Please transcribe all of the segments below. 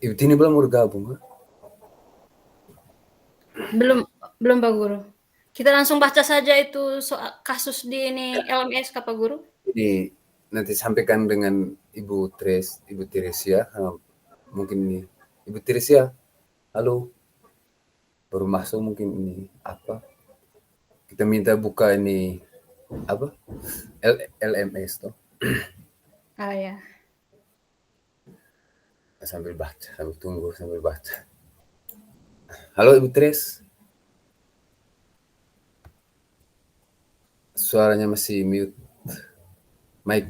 Ibu Tini belum mau gabung, ha? Belum, belum Pak Guru. Kita langsung baca saja itu soal kasus di ini LMS Pak Guru. Ini nanti sampaikan dengan Ibu Teresia, mungkin ini. Ibu Teresia, halo, baru masuk mungkin ini apa? Kita minta buka ini apa? LMS tuh. Ah ya. Sambil baca, sambil tunggu, sambil baca. Halo Ibu Teres, suaranya masih mute. Mic.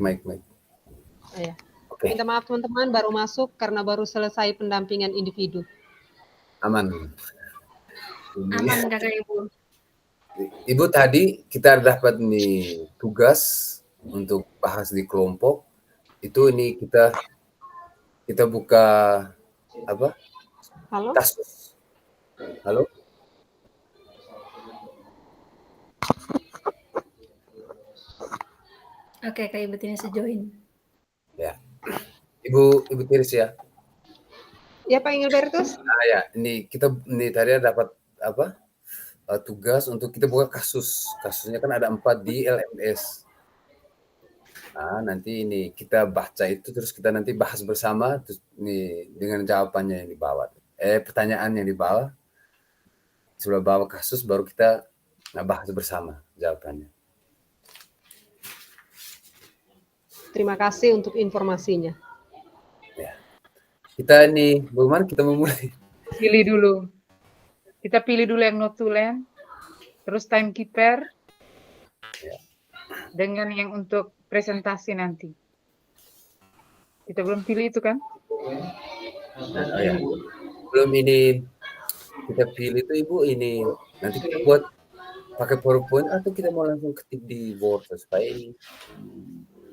Ya. Oke, Minta maaf teman-teman, baru masuk karena baru selesai pendampingan individu. aman. Aman Kakak Ibu. Ibu tadi kita dapat nih tugas untuk bahas di kelompok. Itu ini kita buka apa? Halo? Kasus. Halo? Oke, Kak Ibu Tini join. Ya. Ibu Tiris ya. Ya Pak Engelbertus? Ya, ini kita tadi dapat apa? Tugas untuk kita buka kasus. Kasusnya kan ada 4 di LMS. Nah, nanti ini kita baca itu terus kita nanti bahas bersama terus nih dengan jawabannya yang di bawah. Pertanyaan yang di bawah. Sudah bawa kasus baru kita bahas bersama jawabannya. Terima kasih untuk informasinya. Ya. Kita ini bagaimana kita memulai? Pilih dulu. Kita pilih dulu yang notulen, terus timekeeper, Ya. dengan yang untuk presentasi nanti. Kita belum pilih itu kan? Oh, ya. Belum ini kita pilih itu Ibu ini nanti kita buat pakai PowerPoint atau kita mau langsung ketik di Word supaya ini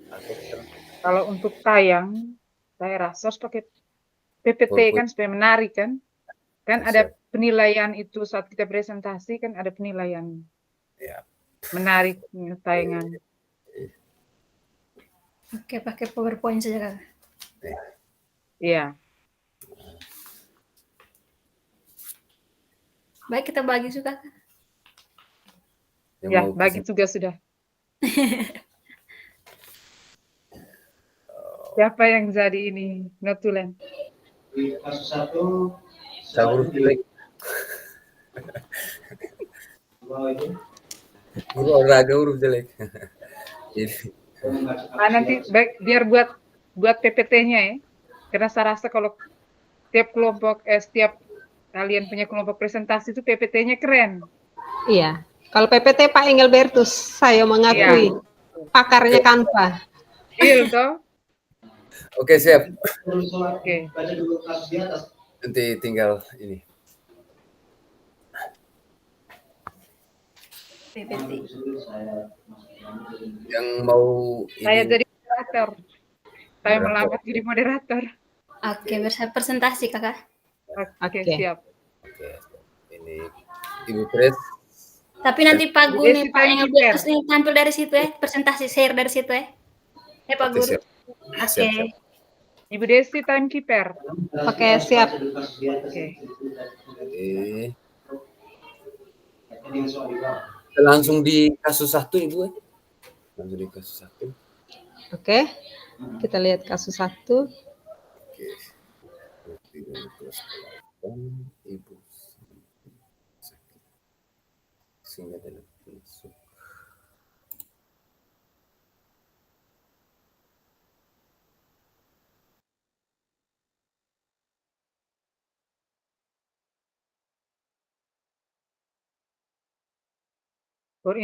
atau kita Kalau untuk tayang, saya rasa harus pakai PPT PowerPoint. kan supaya menarik kan? Kan Ya, ada siap. penilaian itu saat kita presentasi kan ada penilaian. Ya. Menarik tayangan. Oke, pakai PowerPoint saja Kak. Ya. Iya. Baik, kita bagi suka. Yang Ya, mau bagi presentasi. tugas sudah. Siapa yang jadi ini notulen? Kasus 1 Saya huruf jelek. Guru olahraga huruf jelek. Ini. Nanti biar buat PPT-nya ya. Karena saya rasa kalau setiap kalian punya kelompok presentasi itu PPT-nya keren. Iya. Kalau PPT Pak Engelbertus, saya mengakui pakarnya Canva. Iya toh? Oke, siap. Oke. Baca dulu kasus di atas. Nanti tinggal ini. PPT. Yang mau Saya ini jadi moderator. Saya melamar jadi moderator. Oke, presentasi Kakak. Oke, Oke. siap. Oke. Ini Ibu Tres. Tapi nanti Pak Gu nih, Desi Pak yang timekeeper. terus nih tampil dari situ ya, presentasi share dari situ ya. Ya Pak Oke, Guru. siap. Oke. Siap. Ibu Desi timekeeper. Oke, siap. Oke. Langsung di kasus 1 Ibu ya. Langsung di kasus 1. Oke. Kita lihat kasus 1. Oke. Ibu sakit. Sehingga dalam masuk.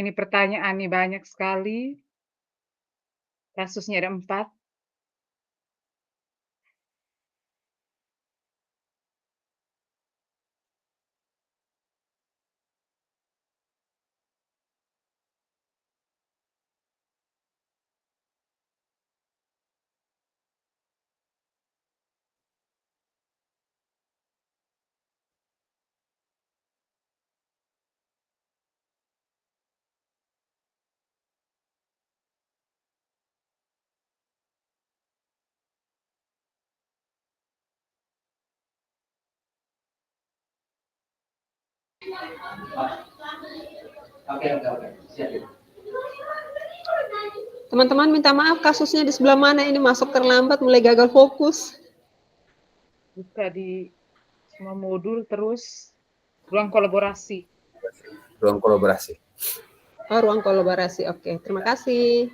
Ini pertanyaan nih banyak sekali. Kasusnya ada 4. Oke. Siap. Teman-teman minta maaf, kasusnya di sebelah mana ini, masuk terlambat, mulai gagal fokus. Buka di semua modul, terus ruang kolaborasi. Ruang kolaborasi. Oh, ruang kolaborasi. Oke, terima kasih.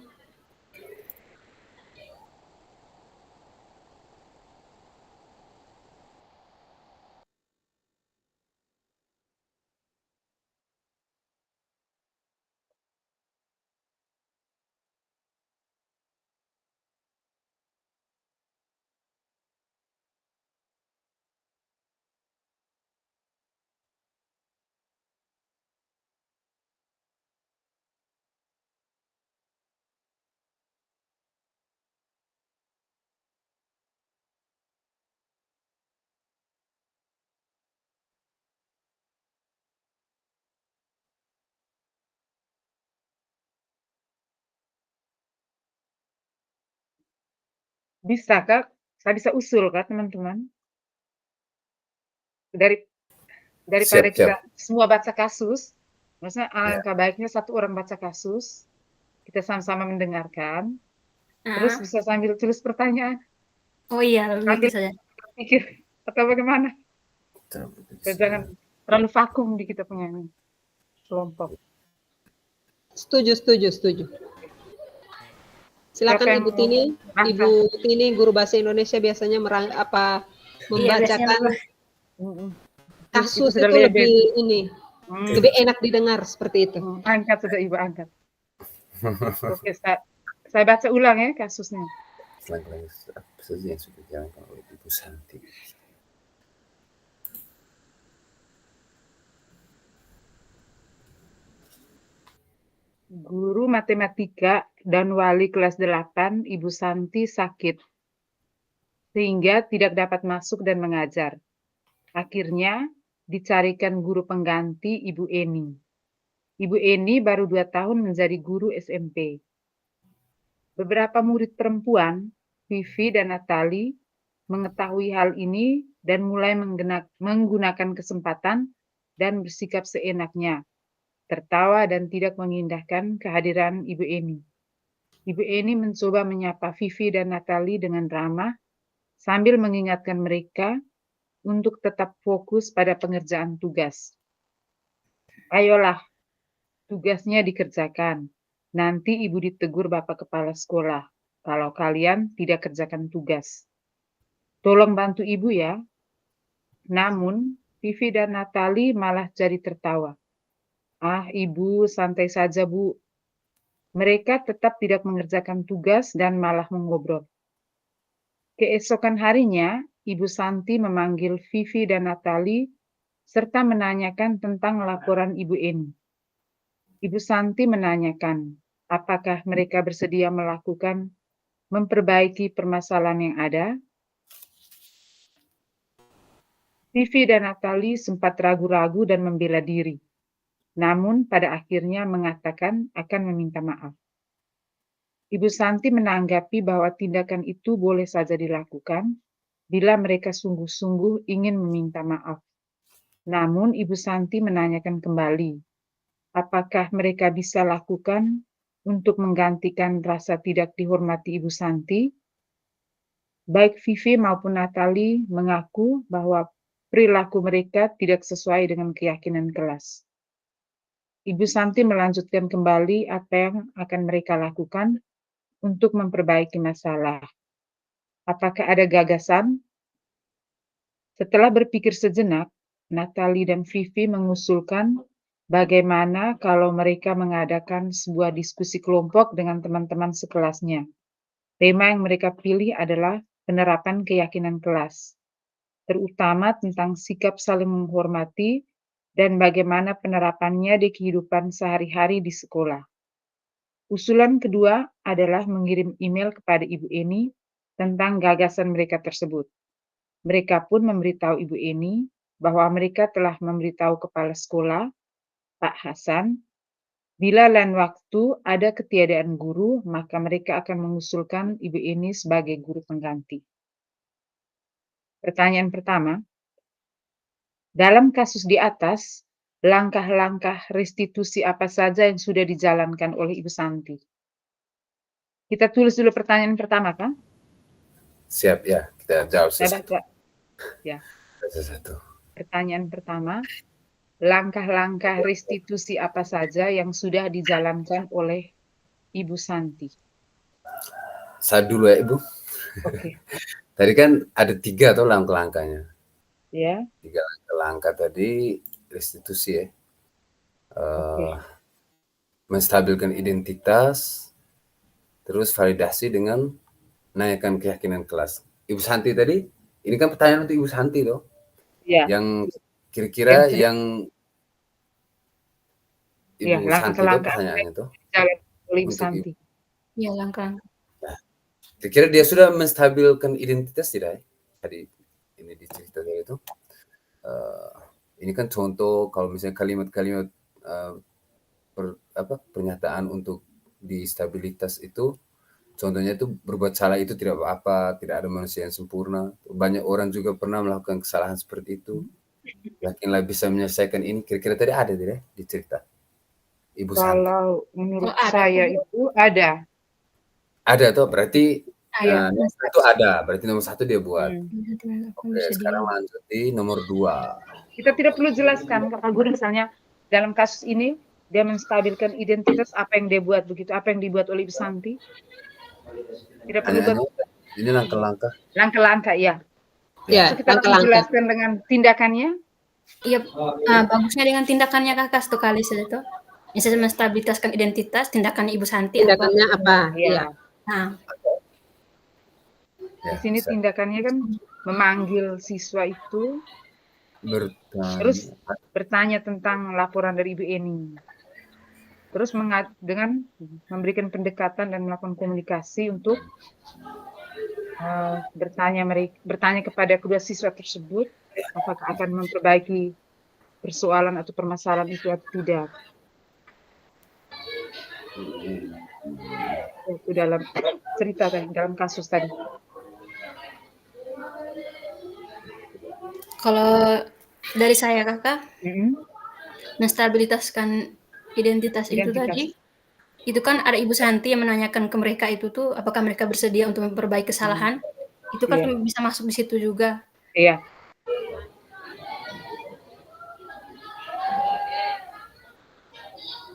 Bisa Kak? Saya bisa usul Kak, teman-teman. Daripada Siap. kita semua baca kasus, maksudnya alangkah baiknya satu orang baca kasus, kita sama-sama mendengarkan, terus bisa sambil tulis pertanyaan, Oh iya, begitu sambil saja. pikir atau bagaimana. Jangan terlalu vakum di kita punya kelompok. Setuju. Silakan Siapa yang Ibu Tini. mau Ibu Tini, guru bahasa Indonesia, biasanya membacakan kasus sudah itu lebih. lebih enak didengar seperti itu. Angkat sudah Ibu angkat. Oke, saya baca ulang ya kasusnya. Apa saja yang sudah dijalankan oleh Ibu Santi. Guru matematika dan wali kelas 8, Ibu Santi sakit, sehingga tidak dapat masuk dan mengajar. Akhirnya, dicarikan guru pengganti Ibu Eni. Ibu Eni baru 2 tahun menjadi guru SMP. Beberapa murid perempuan, Vivi dan Natali, mengetahui hal ini dan mulai menggunakan kesempatan dan bersikap seenaknya, tertawa dan tidak mengindahkan kehadiran Ibu Eni. Ibu Eni mencoba menyapa Vivi dan Natali dengan ramah sambil mengingatkan mereka untuk tetap fokus pada pengerjaan tugas. Ayolah, tugasnya dikerjakan. Nanti Ibu ditegur Bapak Kepala Sekolah kalau kalian tidak kerjakan tugas. Tolong bantu Ibu ya. Namun, Vivi dan Natali malah jadi tertawa. Ah, Ibu, santai saja, Bu. Mereka tetap tidak mengerjakan tugas dan malah mengobrol. Keesokan harinya, Ibu Santi memanggil Vivi dan Natali serta menanyakan tentang laporan Ibu Eni. Ibu Santi menanyakan apakah mereka bersedia memperbaiki permasalahan yang ada. Vivi dan Natali sempat ragu-ragu dan membela diri, namun pada akhirnya mengatakan akan meminta maaf. Ibu Santi menanggapi bahwa tindakan itu boleh saja dilakukan bila mereka sungguh-sungguh ingin meminta maaf. Namun Ibu Santi menanyakan kembali, apakah mereka bisa lakukan untuk menggantikan rasa tidak dihormati Ibu Santi? Baik Vivi maupun Natali mengaku bahwa perilaku mereka tidak sesuai dengan keyakinan kelas. Ibu Santi melanjutkan kembali apa yang akan mereka lakukan untuk memperbaiki masalah. Apakah ada gagasan? Setelah berpikir sejenak, Natali dan Vivi mengusulkan bagaimana kalau mereka mengadakan sebuah diskusi kelompok dengan teman-teman sekelasnya. Tema yang mereka pilih adalah penerapan keyakinan kelas, terutama tentang sikap saling menghormati dan bagaimana penerapannya di kehidupan sehari-hari di sekolah. Usulan kedua adalah mengirim email kepada Ibu Eni tentang gagasan mereka tersebut. Mereka pun memberitahu Ibu Eni bahwa mereka telah memberitahu kepala sekolah, Pak Hasan, bila lain waktu ada ketiadaan guru, maka mereka akan mengusulkan Ibu Eni sebagai guru pengganti. Pertanyaan pertama, dalam kasus di atas, langkah-langkah restitusi apa saja yang sudah dijalankan oleh Ibu Santi? Kita tulis dulu pertanyaan pertama, kan? Siap ya, kita jawab Saya satu-satu. baca. Ya, Satu-satu. pertanyaan pertama, langkah-langkah restitusi apa saja yang sudah dijalankan oleh Ibu Santi? Saya dulu ya Ibu. Oke, Tadi kan ada 3 tuh langkah-langkahnya. ya, 3 langkah tadi restitusi ya. oke, Menstabilkan identitas, terus validasi dengan naikkan keyakinan kelas. Ibu Santi tadi, ini kan pertanyaan untuk Ibu Santi loh, ya, yang kira-kira yang ya, Ibu Santi itu langkah-langkah pertanyaannya tuh jalan oleh Ibu untuk Ibu. Santi. Ya, langkah. Kira-kira dia sudah menstabilkan identitas tidak ya? Tadi ini dicerita tadi itu. Ini kan contoh kalau misalnya kalimat-kalimat pernyataan untuk di stabilitas itu, contohnya itu berbuat salah itu tidak apa-apa, tidak ada manusia yang sempurna. Banyak orang juga pernah melakukan kesalahan seperti itu. Yakinlah bisa menyelesaikan ini. Kira-kira tadi ada tidak di cerita Ibu Santi? Kalau menurut Oh, ada saya tuh. itu ada. Ada tuh, berarti Ya, nomor 1 ada, berarti nomor 1 dia buat. Oke, bisa sekarang lanjut di nomor 2. Kita tidak perlu jelaskan, Kakak Guru, misalnya dalam kasus ini dia menstabilkan identitas, apa yang dia buat begitu, apa yang dibuat oleh Ibu Santi. Tidak perlu Hanya ini langkah-langkah. langkah-langkah, ya. Ya, So, kita langsung langkah-langkah. jelaskan dengan tindakannya. Iya, bagusnya dengan tindakannya Kakak satu kali saja tuh. Misalnya menstabilitaskan identitas, tindakannya Ibu Santi apa? Tindakannya apa? Ya. Iya. Nah, Di Ya, sini bisa. tindakannya kan memanggil siswa itu, terus Bertanya. bertanya tentang laporan dari Ibu Eni. Terus dengan memberikan pendekatan dan melakukan komunikasi untuk bertanya kepada kedua siswa tersebut apakah akan memperbaiki persoalan atau permasalahan itu atau tidak. Itu dalam cerita tadi, dalam kasus tadi. kalau dari saya Kakak, Mm-mm. menstabilitaskan identitas itu Identitas. tadi, itu kan ada Ibu Santi yang menanyakan ke mereka itu tuh, apakah mereka bersedia untuk memperbaiki kesalahan. Itu kan Iya. bisa masuk di situ juga. Iya.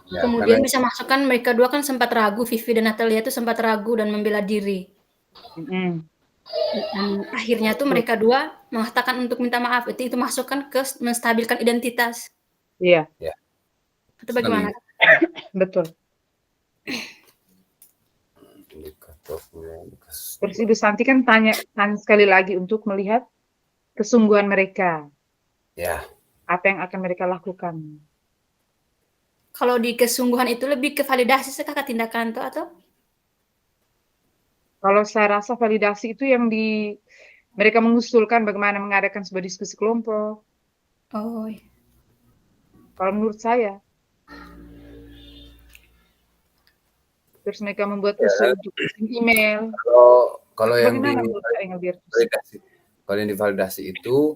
Ya, Kemudian karena bisa masukkan mereka dua kan sempat ragu, Vivi dan Natalia itu sempat ragu dan membela diri. Mm-mm. Dan akhirnya tuh mereka dua mengatakan untuk minta maaf. Itu masukkan ke menstabilkan identitas. Iya. ya, Itu bagaimana? Betul. Terus Ibu Santi kan tanya sekali lagi untuk melihat kesungguhan mereka. Ya. Apa yang akan mereka lakukan. Kalau di kesungguhan itu lebih ke validasi Kakak tindakan tuh atau? Kalau saya rasa validasi itu yang mereka mengusulkan bagaimana mengadakan sebuah diskusi kelompok. Oh. Kalau menurut saya. Terus mereka membuat usul untuk email. Kalau yang divalidasi itu,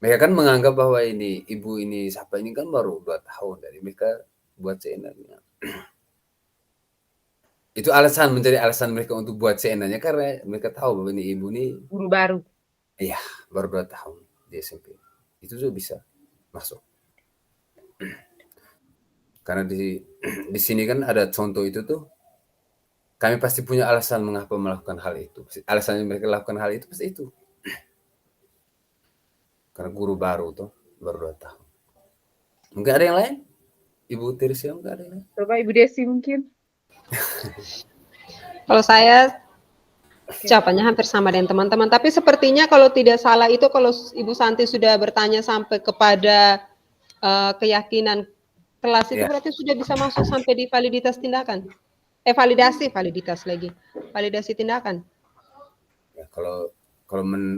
mereka kan menganggap bahwa ibu ini siapa ini kan baru 2 tahun dari mereka buat CNN-nya. Itu menjadi alasan mereka untuk buat CNN-nya karena mereka tahu bahwa ini ibu ini guru baru. Iya, baru 2 tahun di SMP. Itu juga bisa masuk. Karena di sini kan ada contoh itu tuh, kami pasti punya alasan mengapa melakukan hal itu. Alasannya mereka lakukan hal itu pasti itu. Karena guru baru tuh, baru 2 tahun. Mungkin ada yang lain? Ibu Tirsia mungkin ada yang lain? Coba Ibu Desi mungkin. Kalau saya jawabannya hampir sama dengan teman-teman. Tapi sepertinya kalau tidak salah itu kalau Ibu Santi sudah bertanya sampai kepada keyakinan kelas itu berarti sudah bisa masuk sampai di validitas tindakan. Validitas lagi. Validasi tindakan. Ya, kalau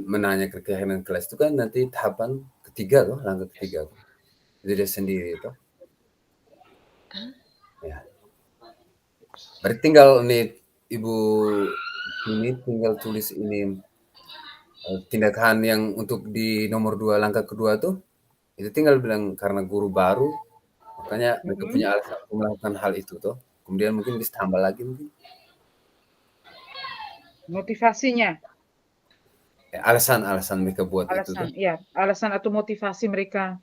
menanya ke keyakinan kelas itu kan nanti tahapan ketiga loh, langkah ketiga. Itu dia sendiri itu. Ya. Berarti tinggal nih Ibu ini tinggal tulis ini tindakan yang untuk di nomor 2 langkah kedua tuh itu tinggal bilang karena guru baru Makanya mereka punya alasan untuk melakukan hal itu toh. Kemudian mungkin bisa tambah lagi mungkin. Motivasinya, Alasan mereka buat itu alasan, toh. ya, alasan atau motivasi mereka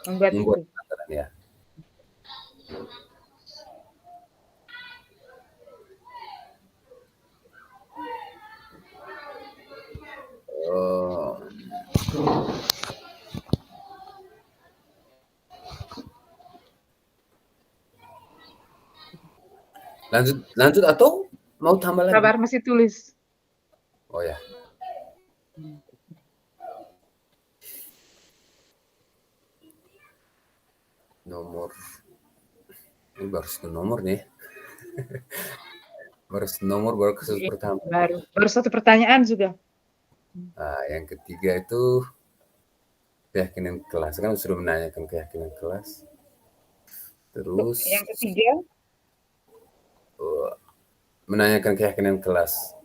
membuat Membuat itu. pelanggaran ya. Oh. Lanjut atau mau tambah lagi? Sabar, masih tulis. Oh ya. Nomor. Ini baru satu nomor nih. Baru satu nomor, baru kasus pertama. Baru satu pertanyaan juga. Nah, yang ketiga itu keyakinan kelas. Kan sudah menanyakan keyakinan kelas. Terus Yang ketiga, menanyakan keyakinan kelas.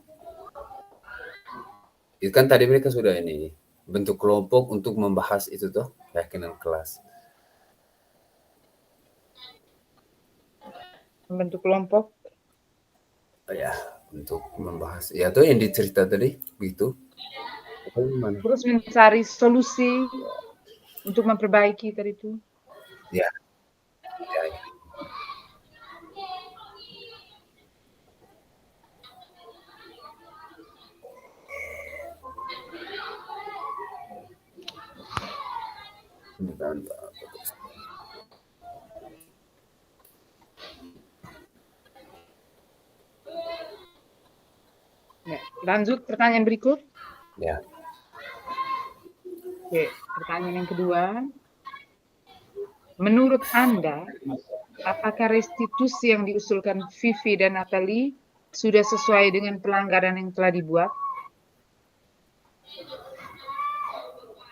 Itu kan tadi mereka sudah ini bentuk kelompok untuk membahas itu toh, keyakinan kelas. membentuk kelompok. Oh ya, untuk membahas. Ya tuh yang dicerita tadi begitu. Atau gimana? Terus mencari solusi untuk memperbaiki tadi itu. Ya. Ya, ya. Bentar. Ya, lanjut pertanyaan berikut. Ya. Oke, pertanyaan yang kedua. Menurut Anda, apakah restitusi yang diusulkan Vivi dan Natalie sudah sesuai dengan pelanggaran yang telah dibuat?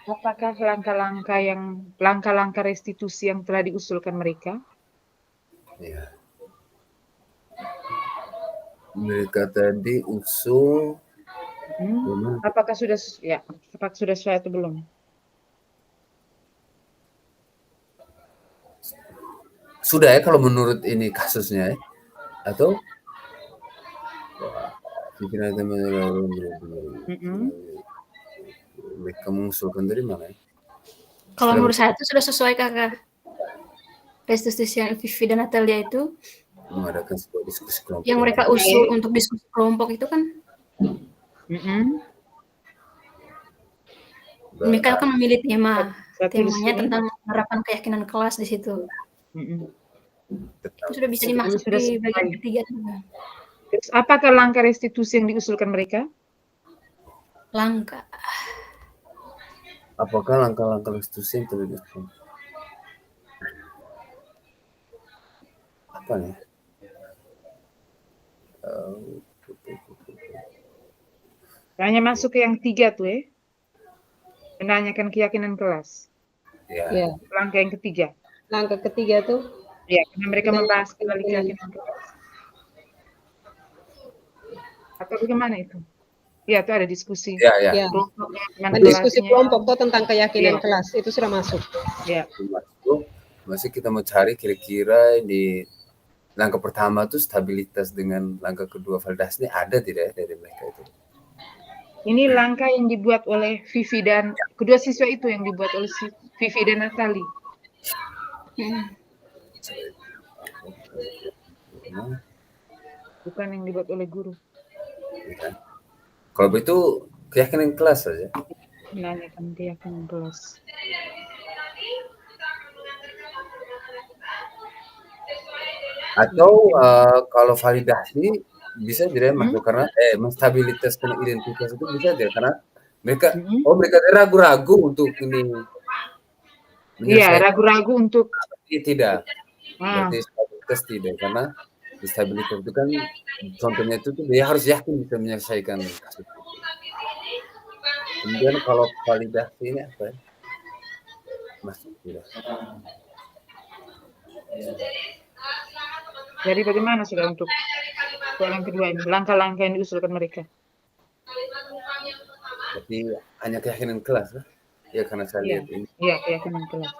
Apakah langkah-langkah restitusi yang telah diusulkan mereka? Ya. Mereka tadi usul Apakah sudah sesuai atau belum? sudah ya kalau menurut ini kasusnya ya? Atau pikiran mereka mengusulkan dari mana ya? Kalau menurut saya itu sudah sesuai Kakak. Restitusi yang Vivi dan Natalia itu Mengadakan sebuah diskusi kelompok. yang mereka usul untuk diskusi kelompok itu kan mereka kan memilih temanya tentang penerapan keyakinan kelas di situ. Itu sudah bisa dimasuk di bagian ketiga. Terus apakah langkah restitusi yang diusulkan mereka? Apakah langkah-langkah restitusi yang telah diusulkan? Apa nih? Hanya masuk ke yang 3 tuh ya. Menanyakan keyakinan kelas. Ya. Langkah yang ketiga. Langkah ketiga tuh? Ya, karena mereka membahas kembali keyakinan kelas. Atau bagaimana itu? Ya, itu ada diskusi. Ya. Diskusi kelompok tuh tentang keyakinan kelas itu sudah masuk. Ya. Masih kita mau cari kira-kira di langkah pertama tuh stabilitas dengan langkah kedua validasi ada tidak dari mereka itu? Ini langkah yang dibuat oleh Vivi dan kedua siswa itu yang dibuat oleh Vivi dan Natalie. Bukan yang dibuat oleh guru. Ya. Kalau begitu keyakinan kelas saja. Menanyakan keyakinan kelas. Atau kalau validasi bisa tidak masuk karena menstabilitas dan identitas itu bisa tidak karena mereka ragu-ragu untuk ini. Iya, ragu-ragu untuk tidak. Berarti stabilitas tidak karena stabilitas itu kan contohnya itu tuh dia harus yakin bisa menyelesaikan kasus itu. Kemudian kalau validasi ini apa ya? Masuk tidak. Jadi bagaimana sudah untuk soal yang kedua ini, langkah-langkah yang diusulkan mereka? Jadi hanya keyakinan kelas lah. Ya karena saya lihat ini. Iya, keyakinan kelas.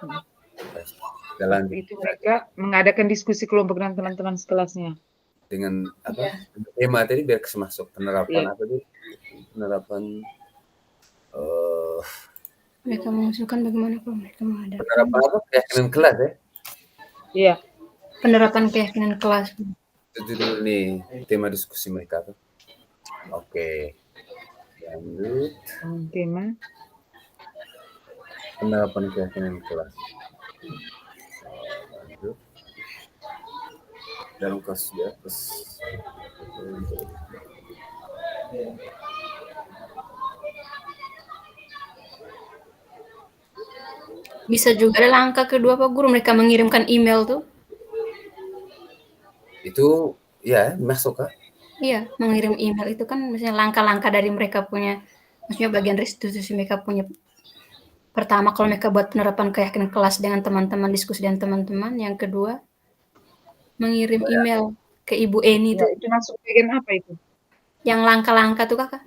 Jalan Waktu itu mereka mengadakan diskusi kelompok dengan teman-teman sekelasnya. dengan apa? Iya. Tema tadi biar masuk penerapan Iya. apa tuh? Penerapan eh Mereka mengusulkan bagaimana kalau mereka mengadakan penerapan apa? Keyakinan kelas ya. Iya. penerapan keyakinan kelas. Itu judul nih tema diskusi mereka tuh. Oke. Lanjut Tema penerapan keyakinan kelas. Lanjut. Dalam kasus di atas. Bisa juga ada langkah kedua Pak Guru, mereka mengirimkan email tuh. Itu ya masuk Kak. Iya, mengirim email itu kan misalnya langkah-langkah dari mereka punya, maksudnya bagian restitusi mereka punya. Pertama kalau mereka buat penerapan keyakinan kelas dengan teman-teman, diskusi dengan teman-teman. Yang kedua, mengirim email ke Ibu Eni ya, tuh. itu masuk bagian apa itu? Yang langkah-langkah tuh Kakak?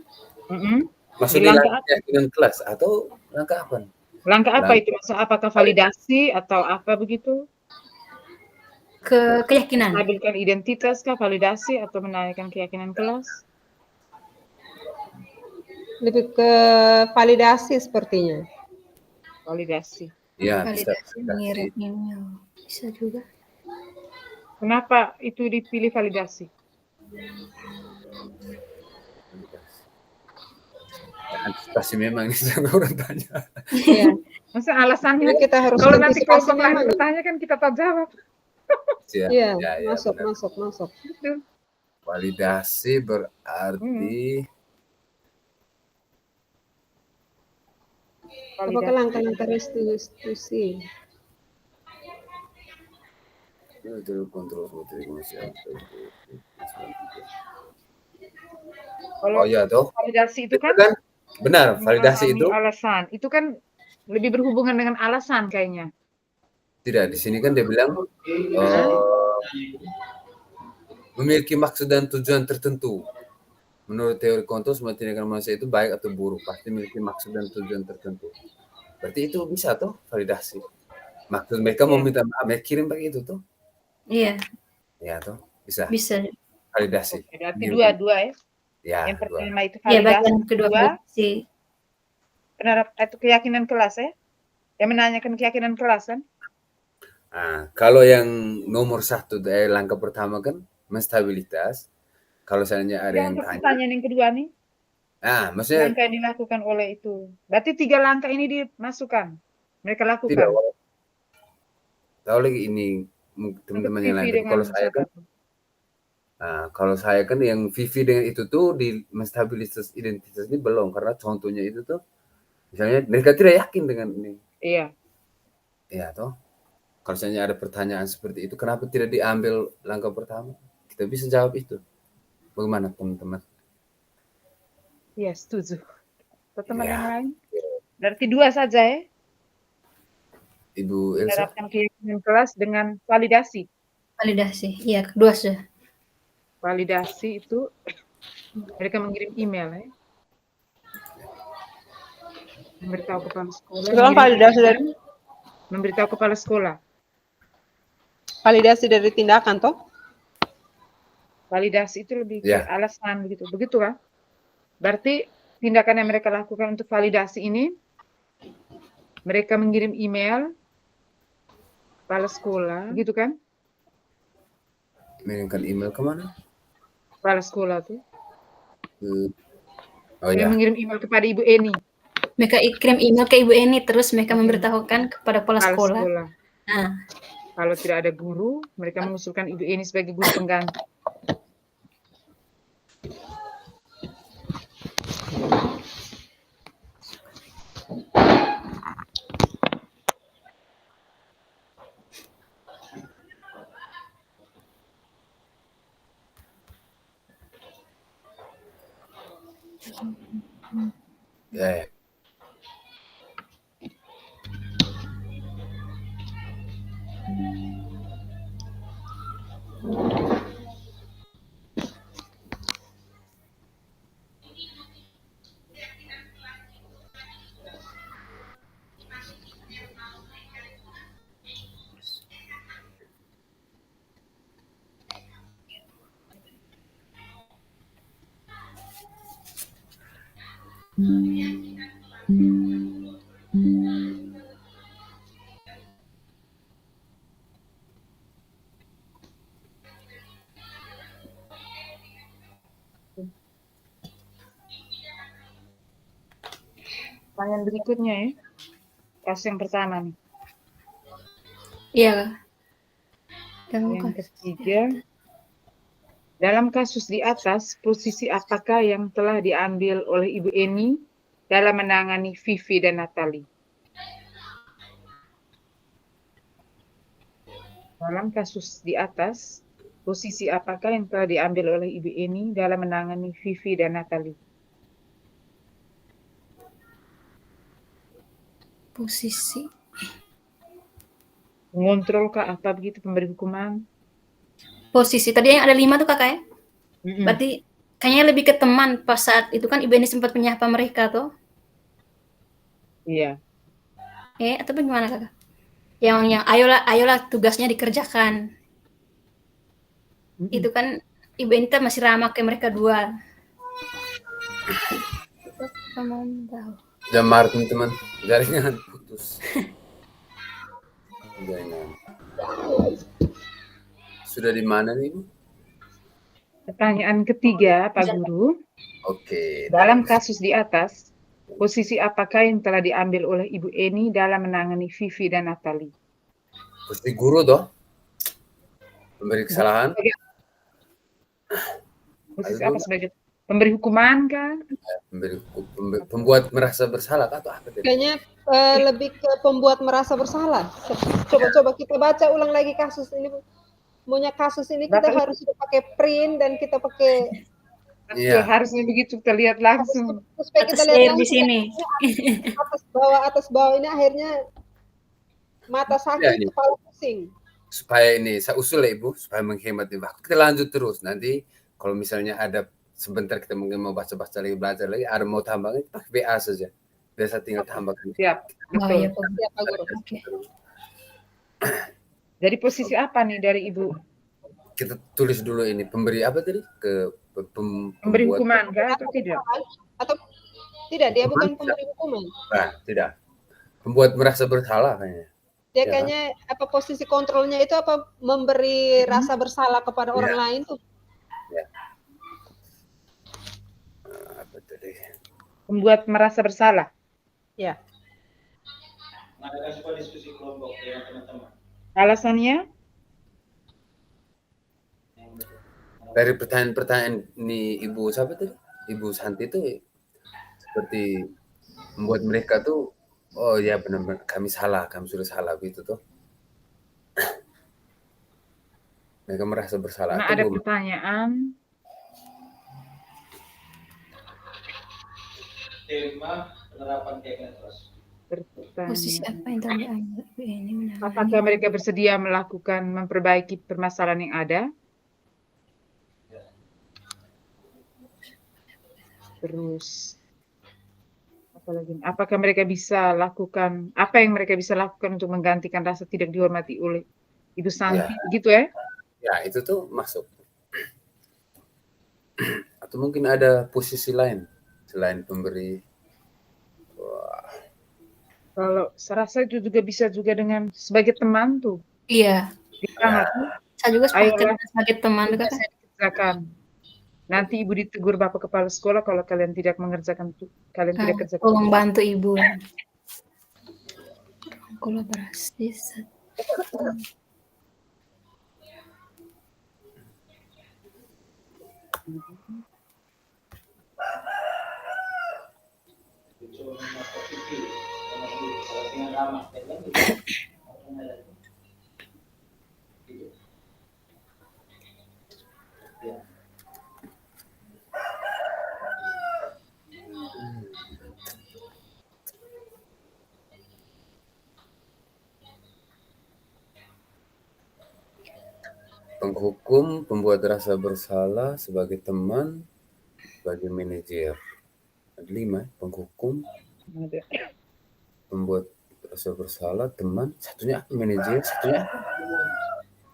Maksudnya langkah langkah keyakinan kelas atau langkah apa? Langkah apa itu? Maksud apakah validasi atau apa begitu? Keyakinan. Stabilkan identitas kah, validasi atau menaikkan keyakinan kelas? Lebih ke validasi sepertinya. Validasi. Ya, Validasi mengirim email. Bisa juga. Kenapa itu dipilih validasi? Antisipasi memang ini sama orang tanya. Iya. Maksudnya alasannya kita harus kalau nanti antisipasi kelompok lain memang. bertanya kan kita tak jawab. Iya, ya, masuk. Gitu. Validasi berarti apakah langkah-langkah restitusi? Kalau iya toh. validasi itu kan benar, validasi itu alasan. Itu kan lebih berhubungan dengan alasan kayaknya. tidak, di sini kan dia bilang memiliki maksud dan tujuan tertentu. Menurut teori kontrol, semua tindakan manusia itu baik atau buruk pasti memiliki maksud dan tujuan tertentu. Berarti itu bisa tuh validasi. Maksud mereka mau minta maaf, kirim pakai itu tuh. Iya. Ya tuh, bisa. Bisa. Validasi. Berarti dua ya. Ya, yang pertama itu Iya, validasi. bagian kedua validasi. Itu keyakinan kelas ya. Yang menanyakan keyakinan kelas kan. Nah, kalau yang nomor 1 langkah pertama kan menstabilitas. Kalau seandainya ada yang tanya. Pertanyaan yang kedua nih. Nah, maksudnya langkah yang dilakukan oleh itu. Berarti 3 langkah ini dimasukkan. Mereka lakukan. Tidak. Tahu lagi ini teman-teman yang lain. Kalau saya kan, kalau saya kan yang Vivi dengan itu tuh di menstabilitas identitas ini belum, karena contohnya itu tuh, misalnya mereka tidak yakin dengan ini. Iya. Iya toh. Kalau misalnya ada pertanyaan seperti itu, kenapa tidak diambil langkah pertama? Kita bisa jawab itu. Bagaimana teman-teman? Iya, setuju. Teman yang lain? Berarti 2 saja ya? Ibu Elsa? Menerapkan keyakinan kelas dengan validasi. Validasi, iya, kedua sudah. Validasi itu mereka mengirim email ya. Memberitahu kepala sekolah. Validasi dari memberitahu kepala sekolah. Validasi dari tindakan toh? Validasi itu lebih ke alasan begitu. Begitu kan? Berarti tindakan yang mereka lakukan untuk validasi ini, mereka mengirim email kepala sekolah, gitu kan? Mengirimkan email kemana? Kepala sekolah tuh. Mereka mengirim email kepada Ibu Eni. Mereka kirim email ke Ibu Eni, terus mereka memberitahukan kepada kepala sekolah. Nah. Kalau tidak ada guru, mereka mengusulkan Ibu Eni sebagai guru pengganti. Ya. Pertanyaan berikutnya ya. Kasus yang pertama nih. Iya, Kak. Dalam Yang kasus ketiga, dalam kasus di atas, posisi apakah yang telah diambil oleh Ibu Eni dalam menangani Vivi dan Natali? Dalam kasus di atas, posisi apakah yang telah diambil oleh Ibu Eni dalam menangani Vivi dan Natali? posisi Mengontrol kah apa begitu pemberi hukuman? posisi tadi yang ada 5 tuh Kakak ya? Mm-mm. Berarti kayaknya lebih ke teman pas saat itu kan Ibu Eni sempat menyapa mereka tuh. Iya. Atau bagaimana Kakak? Yang ayolah tugasnya dikerjakan. Mm-mm. Itu kan Ibu Eni tuh masih ramah ke mereka dua. Kita mau tahu. Jamar teman-teman, jaringan putus. Jaringan. Sudah di mana nih, Bu? Pertanyaan ketiga, Pak Guru. Oke. Dalam kasus di atas, posisi apakah yang telah diambil oleh Ibu Eni dalam menangani Vivi dan Natali? Posisi guru toh? Memberi kesalahan. Posisi Ayo, apa Bu. sebagai pemberi hukuman kah? Pembuat merasa bersalah atau apa tadi? Kayaknya lebih ke pembuat merasa bersalah. Coba kita baca ulang lagi kasus ini. Maunya kasus ini kita Bapak- harus sudah pakai print dan kita pakai Iya. Harusnya begitu kita lihat langsung. supaya kita Atas lihat air di langsung sini. atas bawah ini akhirnya mata sakit, Iya, ini. kepala pusing. Supaya ini saya usul ya Ibu, supaya menghemat waktu. Kita lanjut terus. Nanti kalau misalnya ada sebentar kita mungkin mau baca-baca lagi, belajar lagi, ada mau tambahnya, pakai WA saja. Biasa tinggal tambahkan. Siap. Oh Betul. iya, Pak. Ya, Pak Guru. Oke. Dari posisi apa nih dari Ibu? Kita tulis dulu ini pemberi apa tadi ke Pemberi pembuat. hukuman kah atau tidak? Atau tidak, dia Hukuman bukan pemberi hukuman. Nah, tidak. Pembuat merasa bersalah kayaknya. Dia Ya, kayaknya apa posisi kontrolnya itu apa memberi rasa bersalah kepada orang Ya. lain tuh. Apa tadi? Membuat merasa bersalah. Ya. Mengadakan sebuah diskusi kelompok dengan teman-teman. Alasannya? Dari pertanyaan-pertanyaan ini Ibu siapa tadi? Ibu Santi itu seperti membuat mereka tuh, oh ya benar-benar kami sudah salah gitu tuh. Mereka merasa bersalah. Karena atau ada belum? pertanyaan. Tema penerapan keyakinan trust. Posisi apa yang telah diambil Ibu Eni menangani? Apakah mereka bersedia melakukan memperbaiki permasalahan yang ada? Terus apa lagi? Apakah mereka bisa lakukan apa yang mereka bisa lakukan untuk menggantikan rasa tidak dihormati oleh Ibu Santi, gitu ya? Ya, itu tuh masuk. Atau mungkin ada posisi lain selain pemberi. Wah, Kalau saya rasa itu juga bisa juga dengan sebagai teman tuh. Iya. Di kamar tuh, Saya juga sepakat Ayolah. sebagai teman tugas Kakak. yang dikerjakan. Nanti Ibu ditegur Bapak Kepala Sekolah kalau kalian tidak mengerjakan tidak kerjakan. Tolong bantu Ibu. Kolaborasi. Coba memakai TV, kalau dengan ramah, ya. penghukum, pembuat rasa bersalah sebagai teman, sebagai manajer. Ada 5, penghukum, Ada. pembuat rasa bersalah, teman, satunya apa? Manajer, satunya apa?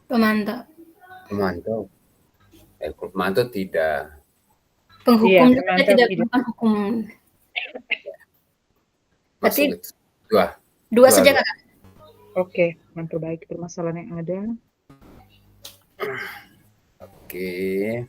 Pemantau. Pemantau. Kalau pemantau tidak. Penghukum Iya, juga pemantau tidak tidak. bukan hukum. Berarti Masuk itu. Dua. 2 saja, Dua. Kakak? Oke, memperbaiki permasalahan yang ada. Oke.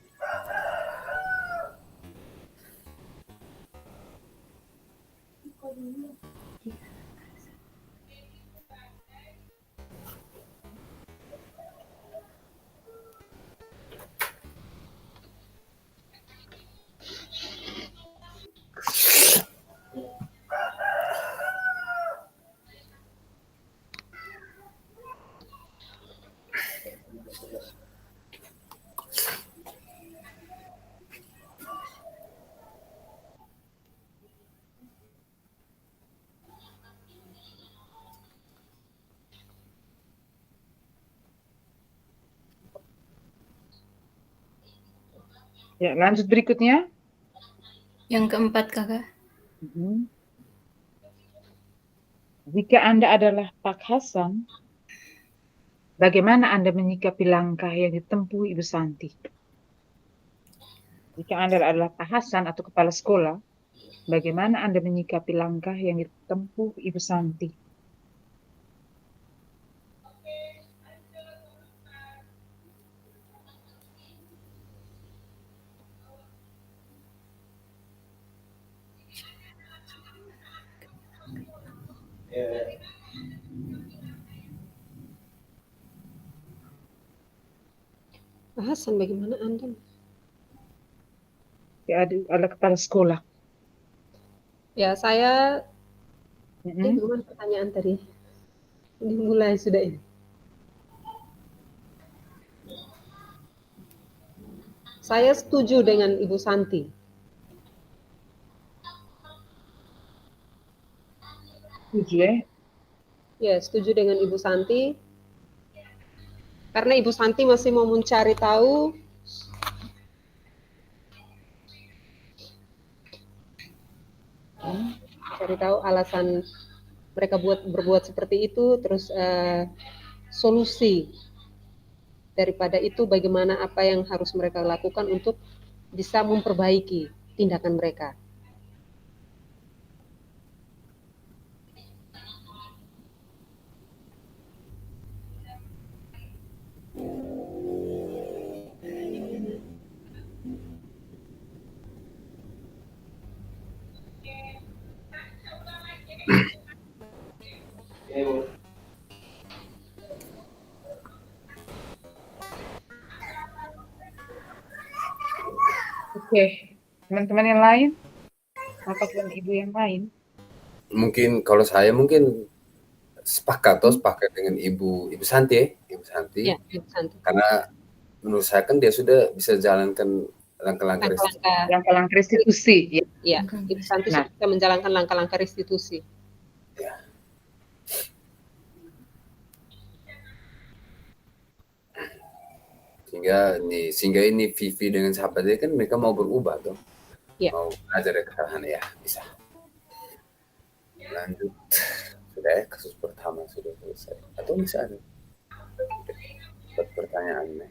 Ya, lanjut berikutnya. Yang keempat, Kakak. Jika Anda adalah Pak Hasan, bagaimana Anda menyikapi langkah yang ditempuh Ibu Santi? Jika Anda adalah Pak Hasan atau kepala sekolah, bagaimana Anda menyikapi langkah yang ditempuh Ibu Santi? Pak Hasan, bagaimana Anda? Ya, adalah kepala sekolah. Ya, saya Mm-mm. bagaimana pertanyaan tadi? Dimulai sudah ini. Saya setuju dengan Ibu Santi. Setuju ya? Ya, setuju dengan Ibu Santi. Karena Ibu Santi masih mau mencari tahu alasan mereka berbuat seperti itu, terus solusi daripada itu bagaimana apa yang harus mereka lakukan untuk bisa memperbaiki tindakan mereka. Oke, teman-teman yang lain? Bapak dan Ibu yang lain? Mungkin kalau saya mungkin sepakat dengan Ibu Santi, Ibu Santi. Ya, Ibu Santi. Karena menurut saya kan dia sudah bisa jalankan langkah-langkah restitusi. Ya, Ibu Santi sudah bisa menjalankan langkah-langkah restitusi. Ya. Sehingga ini Vivi dengan sahabatnya kan mereka mau berubah tuh. Ya. Mau belajar dari kesalahan, ya bisa. Lanjut. Sudah ya, kasus pertama sudah selesai. Atau bisa ada pertanyaan.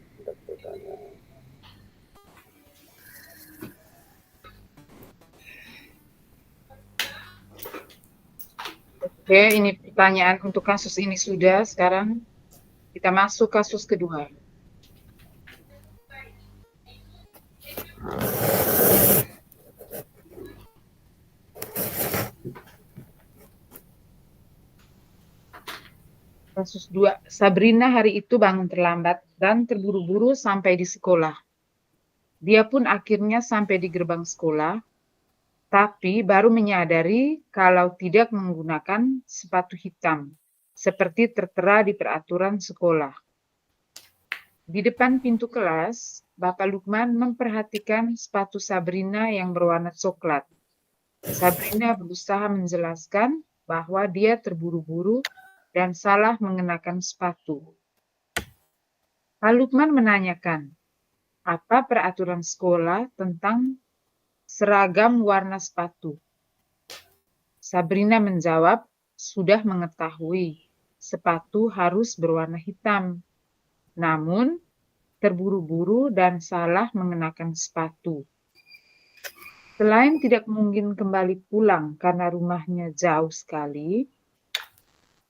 Oke, ini pertanyaan untuk kasus ini sudah. Sekarang kita masuk kasus kedua. Kasus 2, Sabrina hari itu bangun terlambat dan terburu-buru sampai di sekolah. Dia pun akhirnya sampai di gerbang sekolah, tapi baru menyadari kalau tidak menggunakan sepatu hitam, seperti tertera di peraturan sekolah. Di depan pintu kelas, Bapak Lukman memperhatikan sepatu Sabrina yang berwarna coklat. Sabrina berusaha menjelaskan bahwa dia terburu-buru dan salah mengenakan sepatu. Pak Lukman menanyakan, apa peraturan sekolah tentang seragam warna sepatu? Sabrina menjawab, sudah mengetahui, sepatu harus berwarna hitam. Namun, terburu-buru dan salah mengenakan sepatu. Selain tidak mungkin kembali pulang karena rumahnya jauh sekali,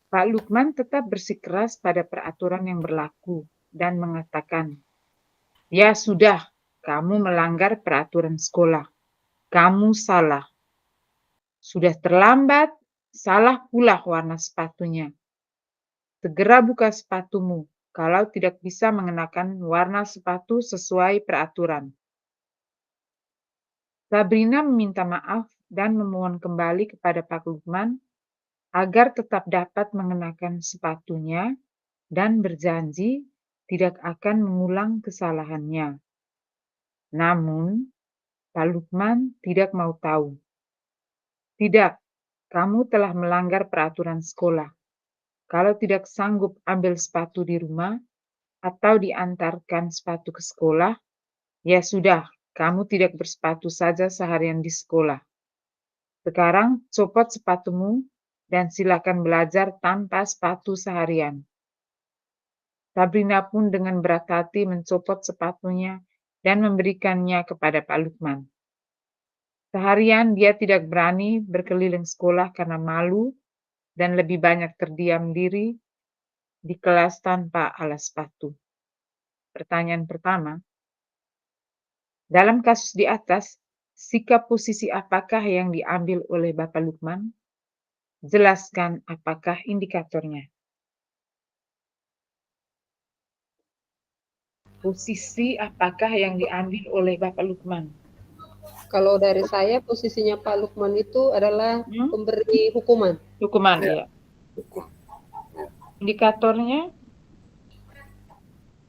Pak Lukman tetap bersikeras pada peraturan yang berlaku dan mengatakan, "Ya sudah, kamu melanggar peraturan sekolah. Kamu salah. Sudah terlambat, salah pula warna sepatunya. Segera buka sepatumu kalau tidak bisa mengenakan warna sepatu sesuai peraturan." Sabrina meminta maaf dan memohon kembali kepada Pak Lukman agar tetap dapat mengenakan sepatunya dan berjanji tidak akan mengulang kesalahannya. Namun, Pak Lukman tidak mau tahu. "Tidak, kamu telah melanggar peraturan sekolah. Kalau tidak sanggup ambil sepatu di rumah atau diantarkan sepatu ke sekolah, ya sudah, kamu tidak bersepatu saja seharian di sekolah. Sekarang copot sepatumu dan silakan belajar tanpa sepatu seharian." Sabrina pun dengan berat hati mencopot sepatunya dan memberikannya kepada Pak Lukman. Seharian dia tidak berani berkeliling sekolah karena malu dan lebih banyak terdiam diri di kelas tanpa alas sepatu. Pertanyaan pertama, dalam kasus di atas, sikap posisi apakah yang diambil oleh Bapak Lukman? Jelaskan apakah indikatornya. Posisi apakah yang diambil oleh Bapak Lukman? Kalau dari saya posisinya Pak Lukman itu adalah pemberi hukuman. Hukuman, Ya. ya. Indikatornya?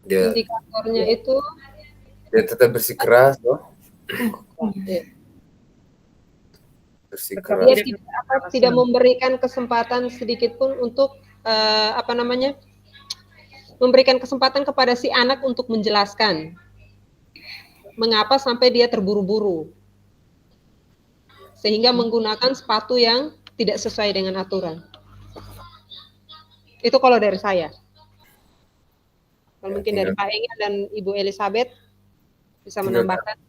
Indikatornya itu Dia tetap bersikeras, toh. ya, Bersikeras. dia tidak memberikan kesempatan sedikit pun untuk memberikan kesempatan kepada si anak untuk menjelaskan mengapa sampai dia terburu-buru sehingga menggunakan sepatu yang tidak sesuai dengan aturan. Itu kalau dari saya. Kalau mungkin dari Pak Engel dan Ibu Elizabeth bisa menambahkan.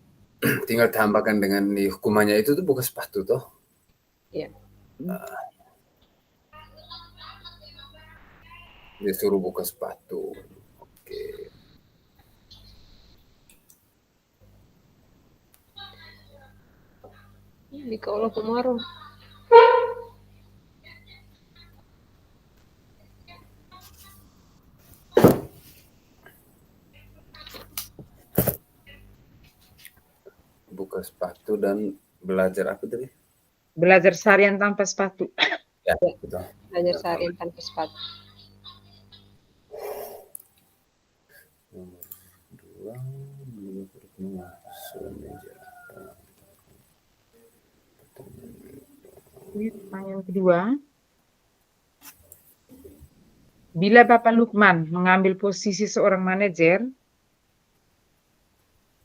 Tinggal tambahkan dengan hukumannya itu tuh buka sepatu toh. Iya. Dia suruh buka sepatu. Oke. Di Allah Pemarung. Buka sepatu dan belajar apa tadi? Belajar seharian tanpa sepatu. Ya, betul. Belajar seharian tanpa sepatu. Nomor 2, mengasuh meja. Pertanyaan kedua. Bila Bapak Lukman mengambil posisi seorang manajer,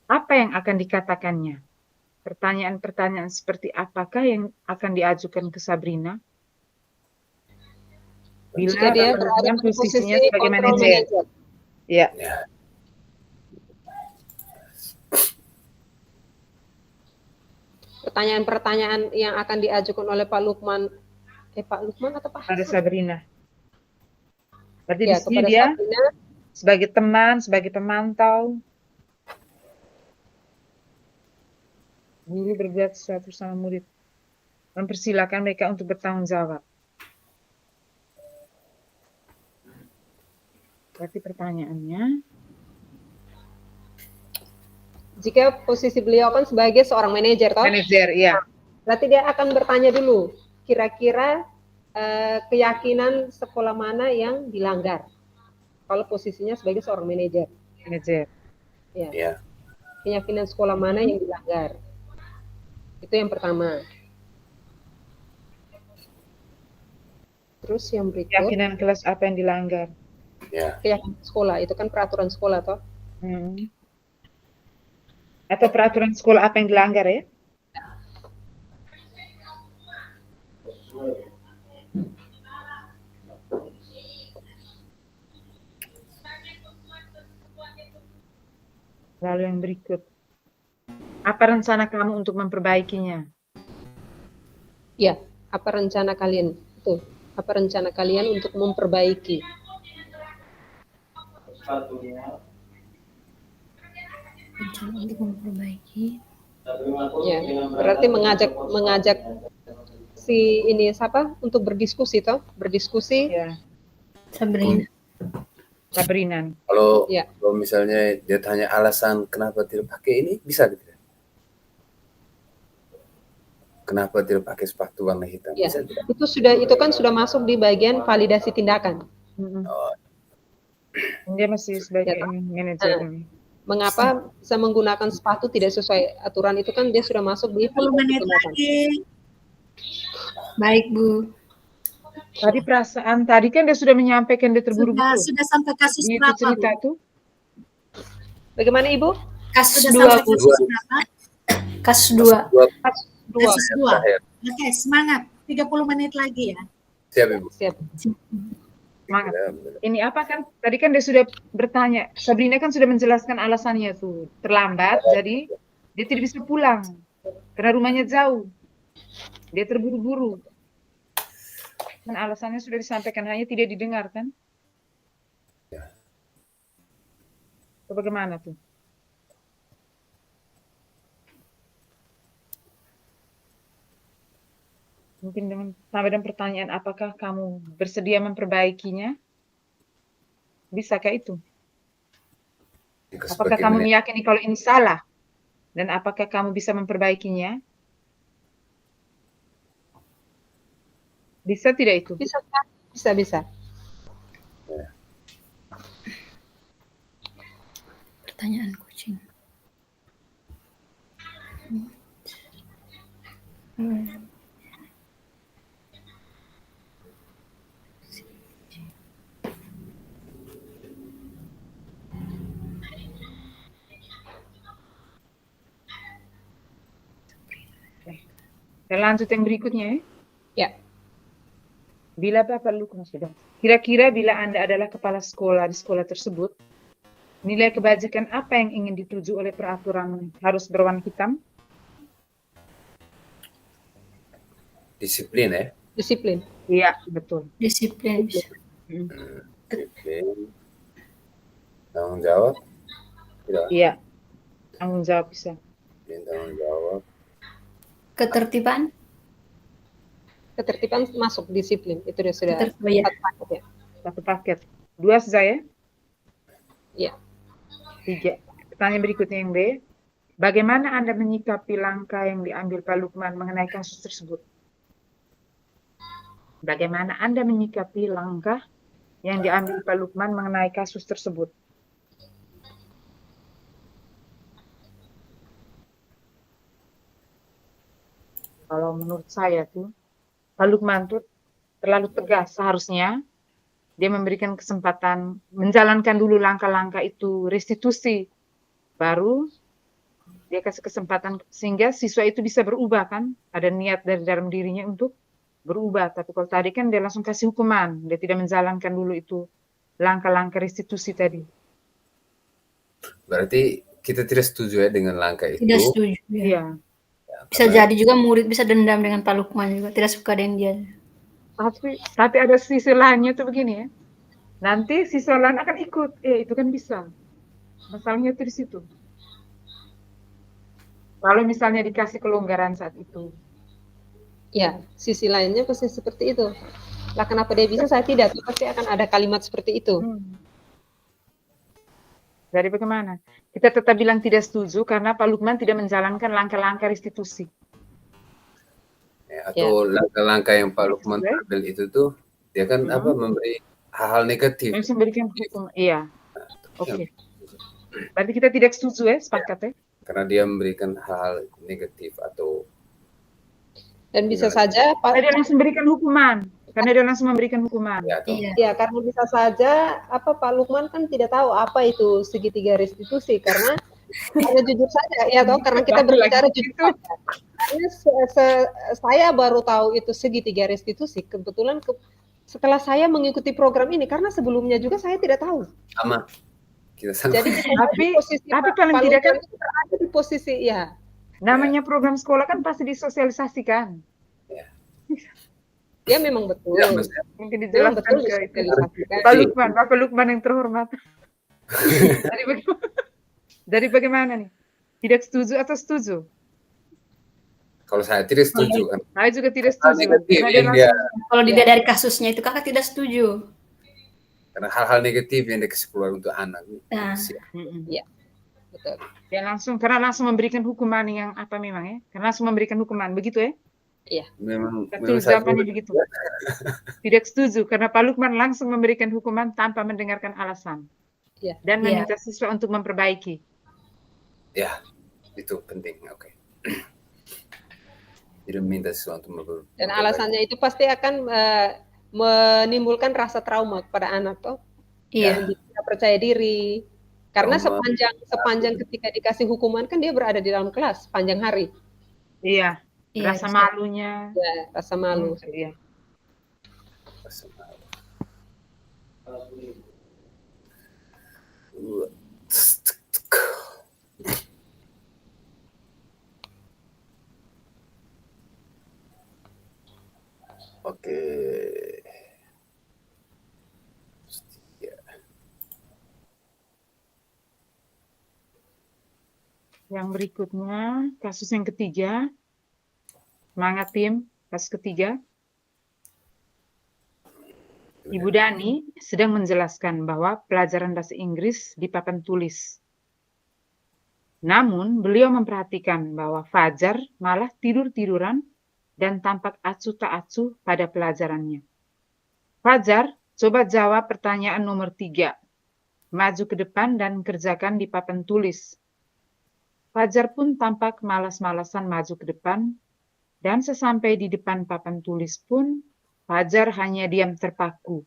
apa yang akan dikatakannya? Pertanyaan-pertanyaan seperti apakah yang akan diajukan ke Sabrina? Bila Jika dia Bapak berada Lukman pada posisinya posisi sebagai control manajer. manager. Ya. Pertanyaan-pertanyaan yang akan diajukan oleh Pak Lukman, Pak Lukman atau Pak Pada Hasan? Sabrina. Berarti Ya, di sini kepada dia Sabrina, sebagai teman, sebagai pemantau. Guru berbuat sesuatu sama murid. Mempersilahkan mereka untuk bertanggung jawab. Berarti pertanyaannya, jika posisi beliau kan sebagai seorang manajer, toh? manajer, iya. Berarti dia akan bertanya dulu, kira-kira keyakinan sekolah mana yang dilanggar? Kalau posisinya sebagai seorang manajer. Manajer. Ya. Ya. Keyakinan sekolah mana yang dilanggar? Itu yang pertama. Terus yang berikut, Keyakinan kelas apa yang dilanggar? Ya. keyakinan sekolah, itu kan peraturan sekolah, toh? Atau peraturan sekolah apa yang dilanggar ya? Lalu yang berikut, Apa rencana kamu untuk memperbaikinya? Ya, apa rencana kalian? Betul. Apa rencana kalian untuk memperbaiki? Satunya. Rencana untuk memperbaiki. Ya, berarti mengajak si ini siapa untuk berdiskusi toh? Berdiskusi. Ya, Sabrina. Sabrina. Kalau Ya. kalau misalnya dia tanya alasan kenapa tidak pakai ini, bisa gitu. Kenapa tidak pakai sepatu warna hitam? Ya, Bisa tidak? itu kan sudah masuk di bagian validasi tindakan. Oh, Dia masih sebagai Ya, manajer. Mengapa bisa menggunakan sepatu tidak sesuai aturan itu kan dia sudah masuk di 10 menit tindakan. lagi. Baik, Bu. Tadi perasaan tadi kan dia sudah menyampaikan dia terburu-buru. Sudah sampai kasus Itu berapa, cerita Bu? tuh. Bagaimana Ibu? Kasus Sudah 2, sampai Bu. kasus berapa? Kasus 2. dua Dua. Kasus 2. terakhir. Oke, semangat. 30 menit lagi ya. Siap, Ibu. Siap. Semangat. Ya, benar. Ini apa kan? Tadi kan dia sudah bertanya. Sabrina kan sudah menjelaskan alasannya tuh. Terlambat, jadi dia tidak bisa pulang. Karena rumahnya jauh. Dia terburu-buru. Dan alasannya sudah disampaikan, hanya tidak didengar kan? Ya. Atau bagaimana tuh? Mungkin sampai dengan pertanyaan, apakah kamu bersedia memperbaikinya? Bisakah itu? Apakah kamu meyakini kalau ini salah? Dan apakah kamu bisa memperbaikinya? Bisa tidak itu? Bisa. Pertanyaan kucing. Kita lanjut yang berikutnya ya. Ya. Bila Bapak Lukman sudah. Kira-kira bila Anda adalah kepala sekolah di sekolah tersebut, nilai kebajikan apa yang ingin dituju oleh peraturan harus berwarna hitam? Disiplin ya. Disiplin. Iya, betul. Disiplin. Disiplin. Tanggung jawab. Tidak. Iya. Tanggung jawab bisa. Disiplin, tanggung jawab. Ketertiban. Ketertiban masuk disiplin. Itu sudah Ketertiban, ya. satu paket ya. Satu paket. 2 saja ya? Iya. 3. Pertanyaan berikutnya yang B. Bagaimana Anda menyikapi langkah yang diambil Pak Lukman mengenai kasus tersebut? Bagaimana Anda menyikapi langkah yang diambil Pak Lukman mengenai kasus tersebut? Kalau menurut saya tuh, Pak Lukman tuh terlalu tegas. Seharusnya dia memberikan kesempatan menjalankan dulu langkah-langkah itu restitusi. Baru dia kasih kesempatan sehingga siswa itu bisa berubah kan. Ada niat dari dalam dirinya untuk berubah. Tapi kalau tadi kan dia langsung kasih hukuman. Dia tidak menjalankan dulu itu langkah-langkah restitusi tadi. Berarti kita tidak setuju ya dengan langkah itu. Tidak setuju. Ya. Iya. Bisa jadi juga murid bisa dendam dengan Pak Lukman juga. Tidak suka dengan dia. Tapi ada sisi lainnya tuh begini ya. Nanti siswa lain akan ikut. Itu kan bisa. Masalahnya tuh di situ. Kalau misalnya dikasih kelonggaran saat itu. Ya, sisi lainnya pasti seperti itu. Lah kenapa dia bisa, saya tidak. Pasti akan ada kalimat seperti itu. Jadi bagaimana? Kita tetap bilang tidak setuju karena Pak Lukman tidak menjalankan langkah-langkah restitusi. Ya, atau langkah-langkah yang Pak Lukman ambil itu tuh, dia kan memberi hal-hal negatif. Memberikan hukum, iya. Oke. Berarti kita tidak setuju ya, sepakat ya? Karena dia memberikan hal-hal negatif atau dan bisa saja Pak dia langsung memberikan hukuman. Karena dia langsung memberikan hukuman. Iya, karena bisa saja Pak Lukman kan tidak tahu apa itu segitiga restitusi karena hanya jujur saja ya toh karena kita berbicara jujur saja. Karena saya baru tahu itu segitiga restitusi kebetulan setelah saya mengikuti program ini karena sebelumnya juga saya tidak tahu. Sama. Kita sama. Jadi tapi paling tidak kan ada di posisi ya. Namanya program sekolah kan pasti disosialisasikan. Ya memang betul. Ya, maksudnya Mungkin Memang dijelaskan betul ke disosialisasikan. Bapak Lukman yang terhormat. Dari bagaimana nih? Tidak setuju atau setuju? kalau saya tidak setuju kan. Saya juga tidak Hal setuju. negatif Karena yang dia, Kalau dilihat dari kasusnya itu kakak tidak setuju. karena hal-hal negatif yang dikasih keluar untuk anak. Nah. Iya, betul. Ya karena langsung memberikan hukuman yang apa memang ya? Karena langsung memberikan hukuman, begitu ya? Iya. Memang Betul saya jawabannya begitu. Tidak setuju karena Pak Lukman langsung memberikan hukuman tanpa mendengarkan alasan. Iya. Dan meminta siswa untuk memperbaiki. Ya, itu penting. Oke. Tidak meminta siswa untuk memperbaiki. Dan alasannya itu pasti akan menimbulkan rasa trauma kepada anak toh. Iya. Dan tidak percaya diri. Karena Trauma. sepanjang ketika dikasih hukuman kan dia berada di dalam kelas sepanjang hari. Iya. Iya, Rasa malunya. Ya, rasa malu. Iya. Oke. Yang berikutnya, kasus yang ketiga. Semangat tim, kasus ketiga. Ibu Dani sedang menjelaskan bahwa pelajaran bahasa Inggris di papan tulis. Namun, beliau memperhatikan bahwa Fajar malah tidur-tiduran dan tampak acuh tak acuh pada pelajarannya. Fajar, coba jawab pertanyaan nomor 3. Maju ke depan dan kerjakan di papan tulis. Fajar pun tampak malas-malasan maju ke depan, dan sesampai di depan papan tulis pun, Fajar hanya diam terpaku,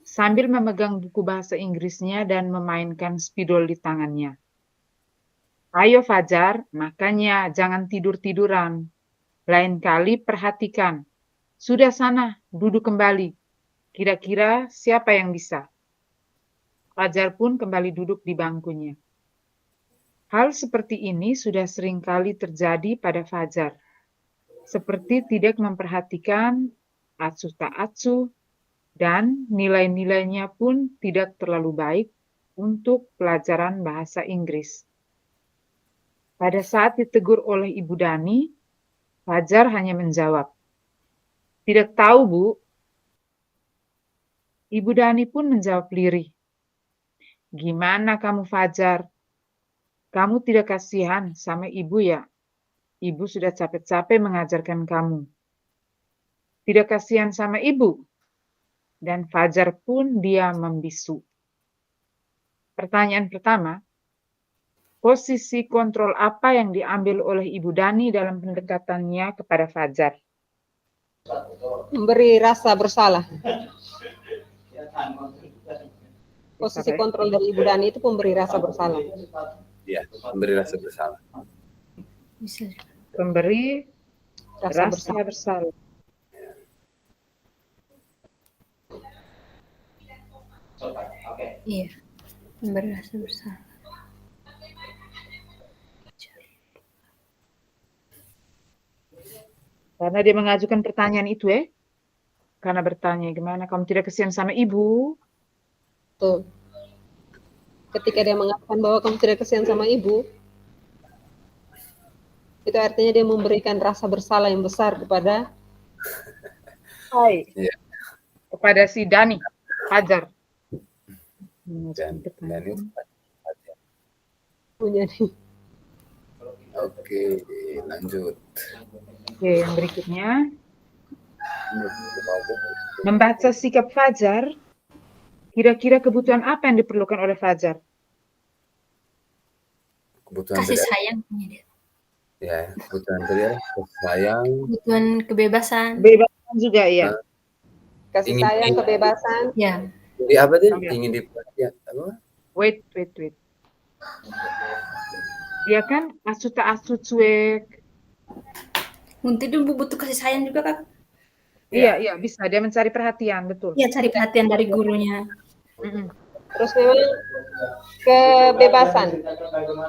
sambil memegang buku bahasa Inggrisnya dan memainkan spidol di tangannya. Ayo Fajar, makanya jangan tidur-tiduran. Lain kali perhatikan. Sudah sana, duduk kembali. Kira-kira siapa yang bisa? Fajar pun kembali duduk di bangkunya. Hal seperti ini sudah sering kali terjadi pada Fajar. Seperti tidak memperhatikan, acuh tak acuh, dan nilai-nilainya pun tidak terlalu baik untuk pelajaran bahasa Inggris. Pada saat ditegur oleh Ibu Dani, Fajar hanya menjawab, "Tidak tahu, Bu." Ibu Dani pun menjawab lirih, "Gimana kamu, Fajar? Kamu tidak kasihan sama ibu ya? Ibu sudah capek-capek mengajarkan kamu." Tidak kasihan sama ibu? Dan Fajar pun dia membisu. Pertanyaan pertama, posisi kontrol apa yang diambil oleh Ibu Dani dalam pendekatannya kepada Fajar? Memberi rasa bersalah. Posisi kontrol dari Ibu Dani itu pemberi rasa bersalah. Ya, memberi rasa bersalah. Bisa. Pemberi rasa bersalah. bersalah. Iya. Memberi rasa bersalah. Karena dia mengajukan pertanyaan itu ya. Karena bertanya, gimana kamu tidak kasihan sama ibu? Tuh. Ketika dia mengatakan bahwa kamu tidak kasihan sama ibu, itu artinya dia memberikan rasa bersalah yang besar kepada kepada si Dani, Fajar. Dan itu punya nih. Oke, lanjut. Oke, yang berikutnya. Membaca sikap Fajar, kira-kira kebutuhan apa yang diperlukan oleh Fajar? Kebutuhan Kasih tadi, sayang punya dia. ya, kebutuhan tadi kasih sayang, Kebutuhan kebebasan. Kebebasan juga ya. Kasih sayang, kebebasan. Ya. Jadi apa dia? Ingin diperhatikan apa? Wait. Dia kan acuh tak acuh cuek. Untuk itu butuh kasih sayang juga, Kak. Iya, bisa. Dia mencari perhatian, betul. Iya, cari perhatian dari gurunya. Terus memang kebebasan,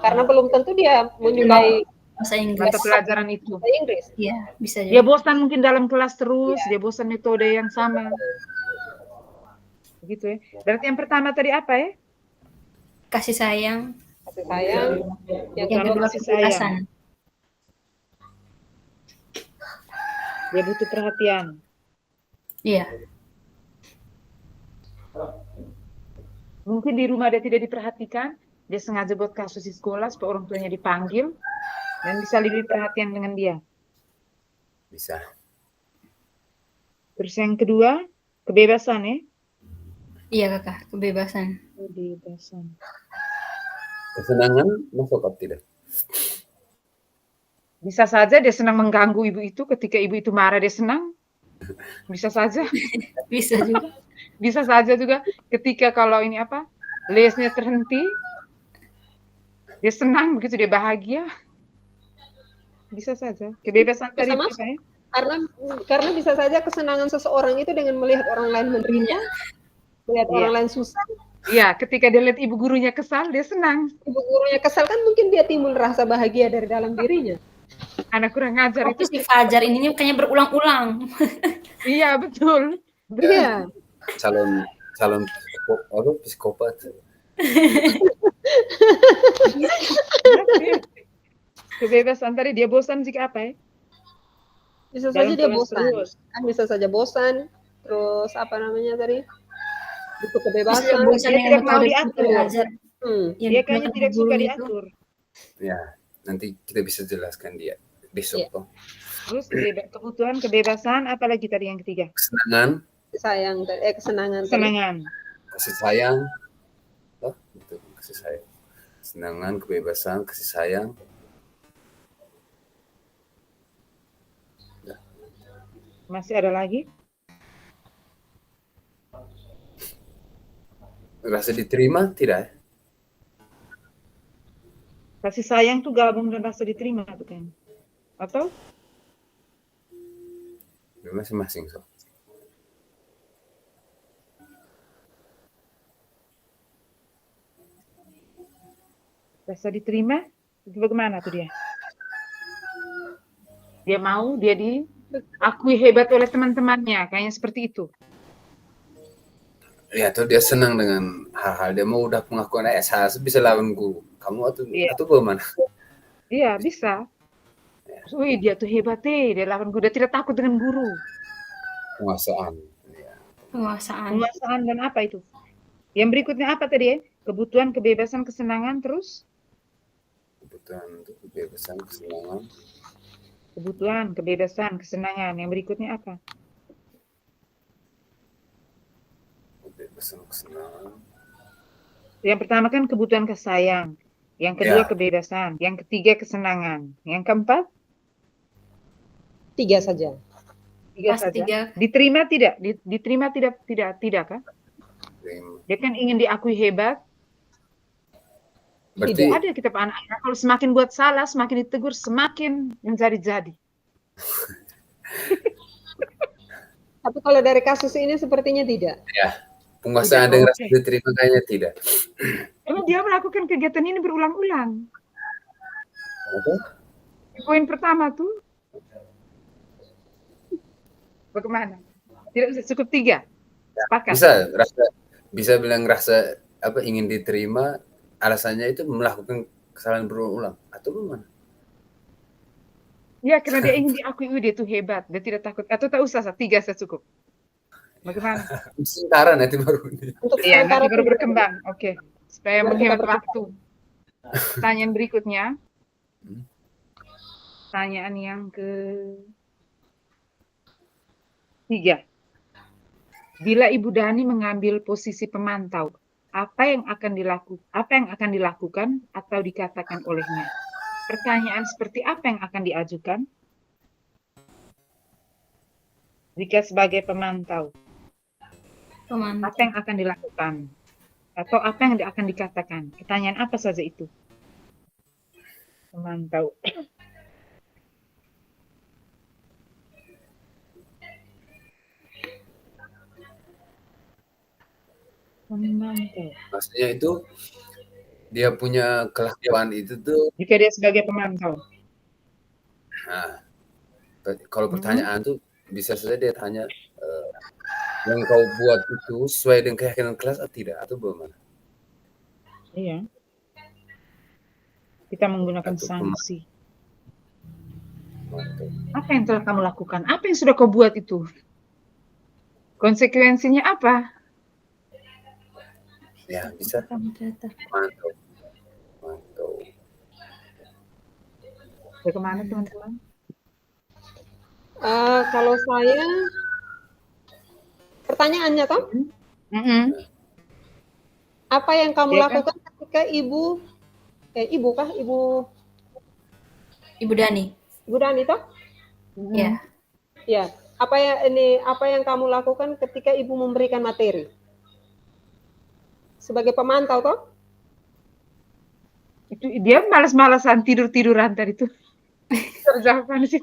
karena belum tentu dia menyukai Bahasa Inggris. mata pelajaran itu. Bahasa Inggris. Iya, bisa Dia juga. bosan mungkin dalam kelas terus, dia bosan metode yang sama. Begitu ya. Berarti yang pertama tadi apa ya? Kasih sayang. Kasih sayang. Yang Yang Pertama kedua kasih kebebasan. sayang. Dia butuh perhatian. Iya, Mungkin di rumah dia tidak diperhatikan, dia sengaja buat kasus di sekolah supaya orang tuanya dipanggil dan bisa lebih perhatian dengan dia. Bisa. Terus yang kedua, kebebasan ya. iya kakak, kebebasan. Kebebasan. Kesenangan masuk atau tidak? Bisa saja dia senang mengganggu ibu itu, ketika ibu itu marah dia senang. Bisa saja. Bisa juga. Bisa saja juga ketika kalau ini apa, lesnya terhenti, dia senang, begitu dia bahagia. Bisa saja. Kebebasan tadi Bisa apa masuk. ya? Karena bisa saja kesenangan seseorang itu dengan melihat orang lain menderita, melihat Iya. orang lain susah. Iya, ketika dia lihat ibu gurunya kesal, dia senang. Ibu gurunya kesal kan mungkin dia timbul rasa bahagia dari dalam dirinya. Anak kurang ngajar Tapi itu. si Fajar ininya kayaknya berulang-ulang. Iya, betul. Iya. Calon psikopat. Kebebasan tadi dia bosan jika apa ya? Bisa Dalam saja dia kelas bosan. terus. Kan bisa saja bosan. Terus apa namanya tadi? Butuh Bisa kebebasan. bosan Dia dengan tidak mau metode diatur. belajar. Yang Dia kayaknya digunakan tidak suka guru itu. diatur. Ya, nanti kita bisa jelaskan dia besok. Iya. Toh. Terus kebutuhan, kebebasan, apalagi tadi yang ketiga? Kesenangan, Sayang, kesenangan. tadi. Kesenangan. kasih sayang. Oh, itu kasih sayang. Kesenangan, kebebasan, kasih sayang. Masih ada lagi? Rasa diterima tidak? Kasih sayang tuh gabung dan rasa diterima tuh kan? Atau? Masing-masing. So. Rasa diterima? Itu bagaimana tuh dia? Dia mau, dia diakui hebat oleh teman-temannya, kayaknya seperti itu. Ya, tuh dia senang dengan hal-hal. Dia mau udah pengakuan saya bisa lawan guru. Kamu atau bagaimana? Iya, bisa. Wih, dia tuh hebat dia lawan guru. Dia tidak takut dengan guru. Penguasaan. Ya. Penguasaan dan apa itu? Yang berikutnya apa tadi ya? Kebutuhan, kebebasan, kesenangan, terus? Kebutuhan untuk kebebasan, kesenangan. Kebutuhan, kebebasan, kesenangan. Yang berikutnya apa? Kebebasan, kesenangan. Yang pertama kan kebutuhan kasih sayang. Yang kedua Ya. kebebasan. Yang ketiga kesenangan. Yang keempat? 3 saja. 3 Pas saja. 3. Diterima tidak? Diterima tidak kan? Terima. Dia kan ingin diakui hebat. Berarti Ada kita anak-anak kalau semakin buat salah, semakin ditegur, semakin menjadi-jadi. Tapi kalau dari kasus ini sepertinya tidak. ya, penguasaan Tidak, dengan oke. rasa diterima kayaknya tidak. Karena dia melakukan kegiatan ini berulang-ulang. Apa? Poin pertama tuh, bagaimana? Tidak bisa cukup 3. Sepakat. Bisa bilang rasa apa ingin diterima, alasannya itu melakukan kesalahan berulang atau bagaimana? Ya, karena dia ingin diakui, dia tuh hebat, dia tidak takut. Atau tak usah, 3 saya cukup. Bagaimana? Sementara nanti baru ini. Untuk Iya, sementara nanti baru tidak. berkembang. Oke. Supaya Biar kita menghemat berkembang. waktu. Pertanyaan berikutnya. Pertanyaan yang ke-3. Bila Ibu Dani mengambil posisi pemantau, apa yang akan dilakukan atau dikatakan olehnya? Pertanyaan seperti apa yang akan diajukan? Jika sebagai pemantau, apa yang akan dilakukan? Atau apa yang akan dikatakan? Pertanyaan apa saja itu? Pemantau. Pemantau. Maksudnya itu dia punya kelakuan itu tuh Jika dia sebagai pemantau. Nah, kalau pertanyaan tuh bisa saja dia tanya, yang kau buat itu sesuai dengan keyakinan kelas atau tidak, atau bagaimana? Iya. Kita menggunakan Atau sanksi. pemantau. Apa yang telah kamu lakukan? Apa yang sudah kau buat itu? Konsekuensinya apa? Ya, bisa Kamu data. pemantau. Pemantau. Bagaimana teman-teman? Kalau saya, pertanyaannya toh, Mm-mm. apa yang kamu Iya kan? lakukan ketika ibu Ibu Dani. Dani toh? Ya. Ya. Apa yang kamu lakukan ketika ibu memberikan materi? Sebagai pemantau toh? Itu dia malas-malasan tidur-tiduran tadi tuh. Jawaban sih.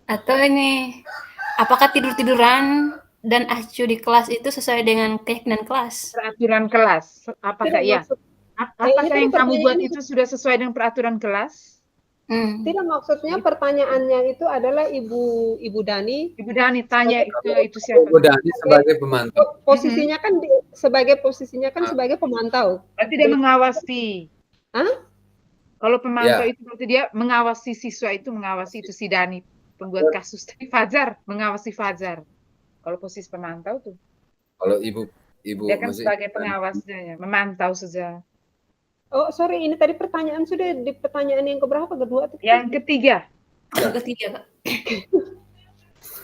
Atau ini, apakah tidur-tiduran dan acuh di kelas itu sesuai dengan keyakinan kelas? Peraturan kelas. Apakah ya? Apakah itu yang kamu buat pertanyaan- itu sudah sesuai dengan peraturan kelas? Tidak, maksudnya pertanyaannya itu adalah Ibu Dani. Ibu Dani tanya itu siapa? Ibu Dani sebagai pemantau. Posisinya kan sebagai pemantau. Berarti dia mengawasi. Hah? Kalau pemantau Ya. itu berarti dia mengawasi siswa itu, mengawasi itu si Dani, pembuat kasus tadi Fajar, mengawasi Fajar. Kalau posisi pemantau tuh, Kalau ibu dia kan maksudnya sebagai pengawasnya, memantau saja. Oh, sorry, ini tadi pertanyaan sudah di pertanyaan yang keberapa? Kedua? Yang ketiga, Yang ketiga, Kak.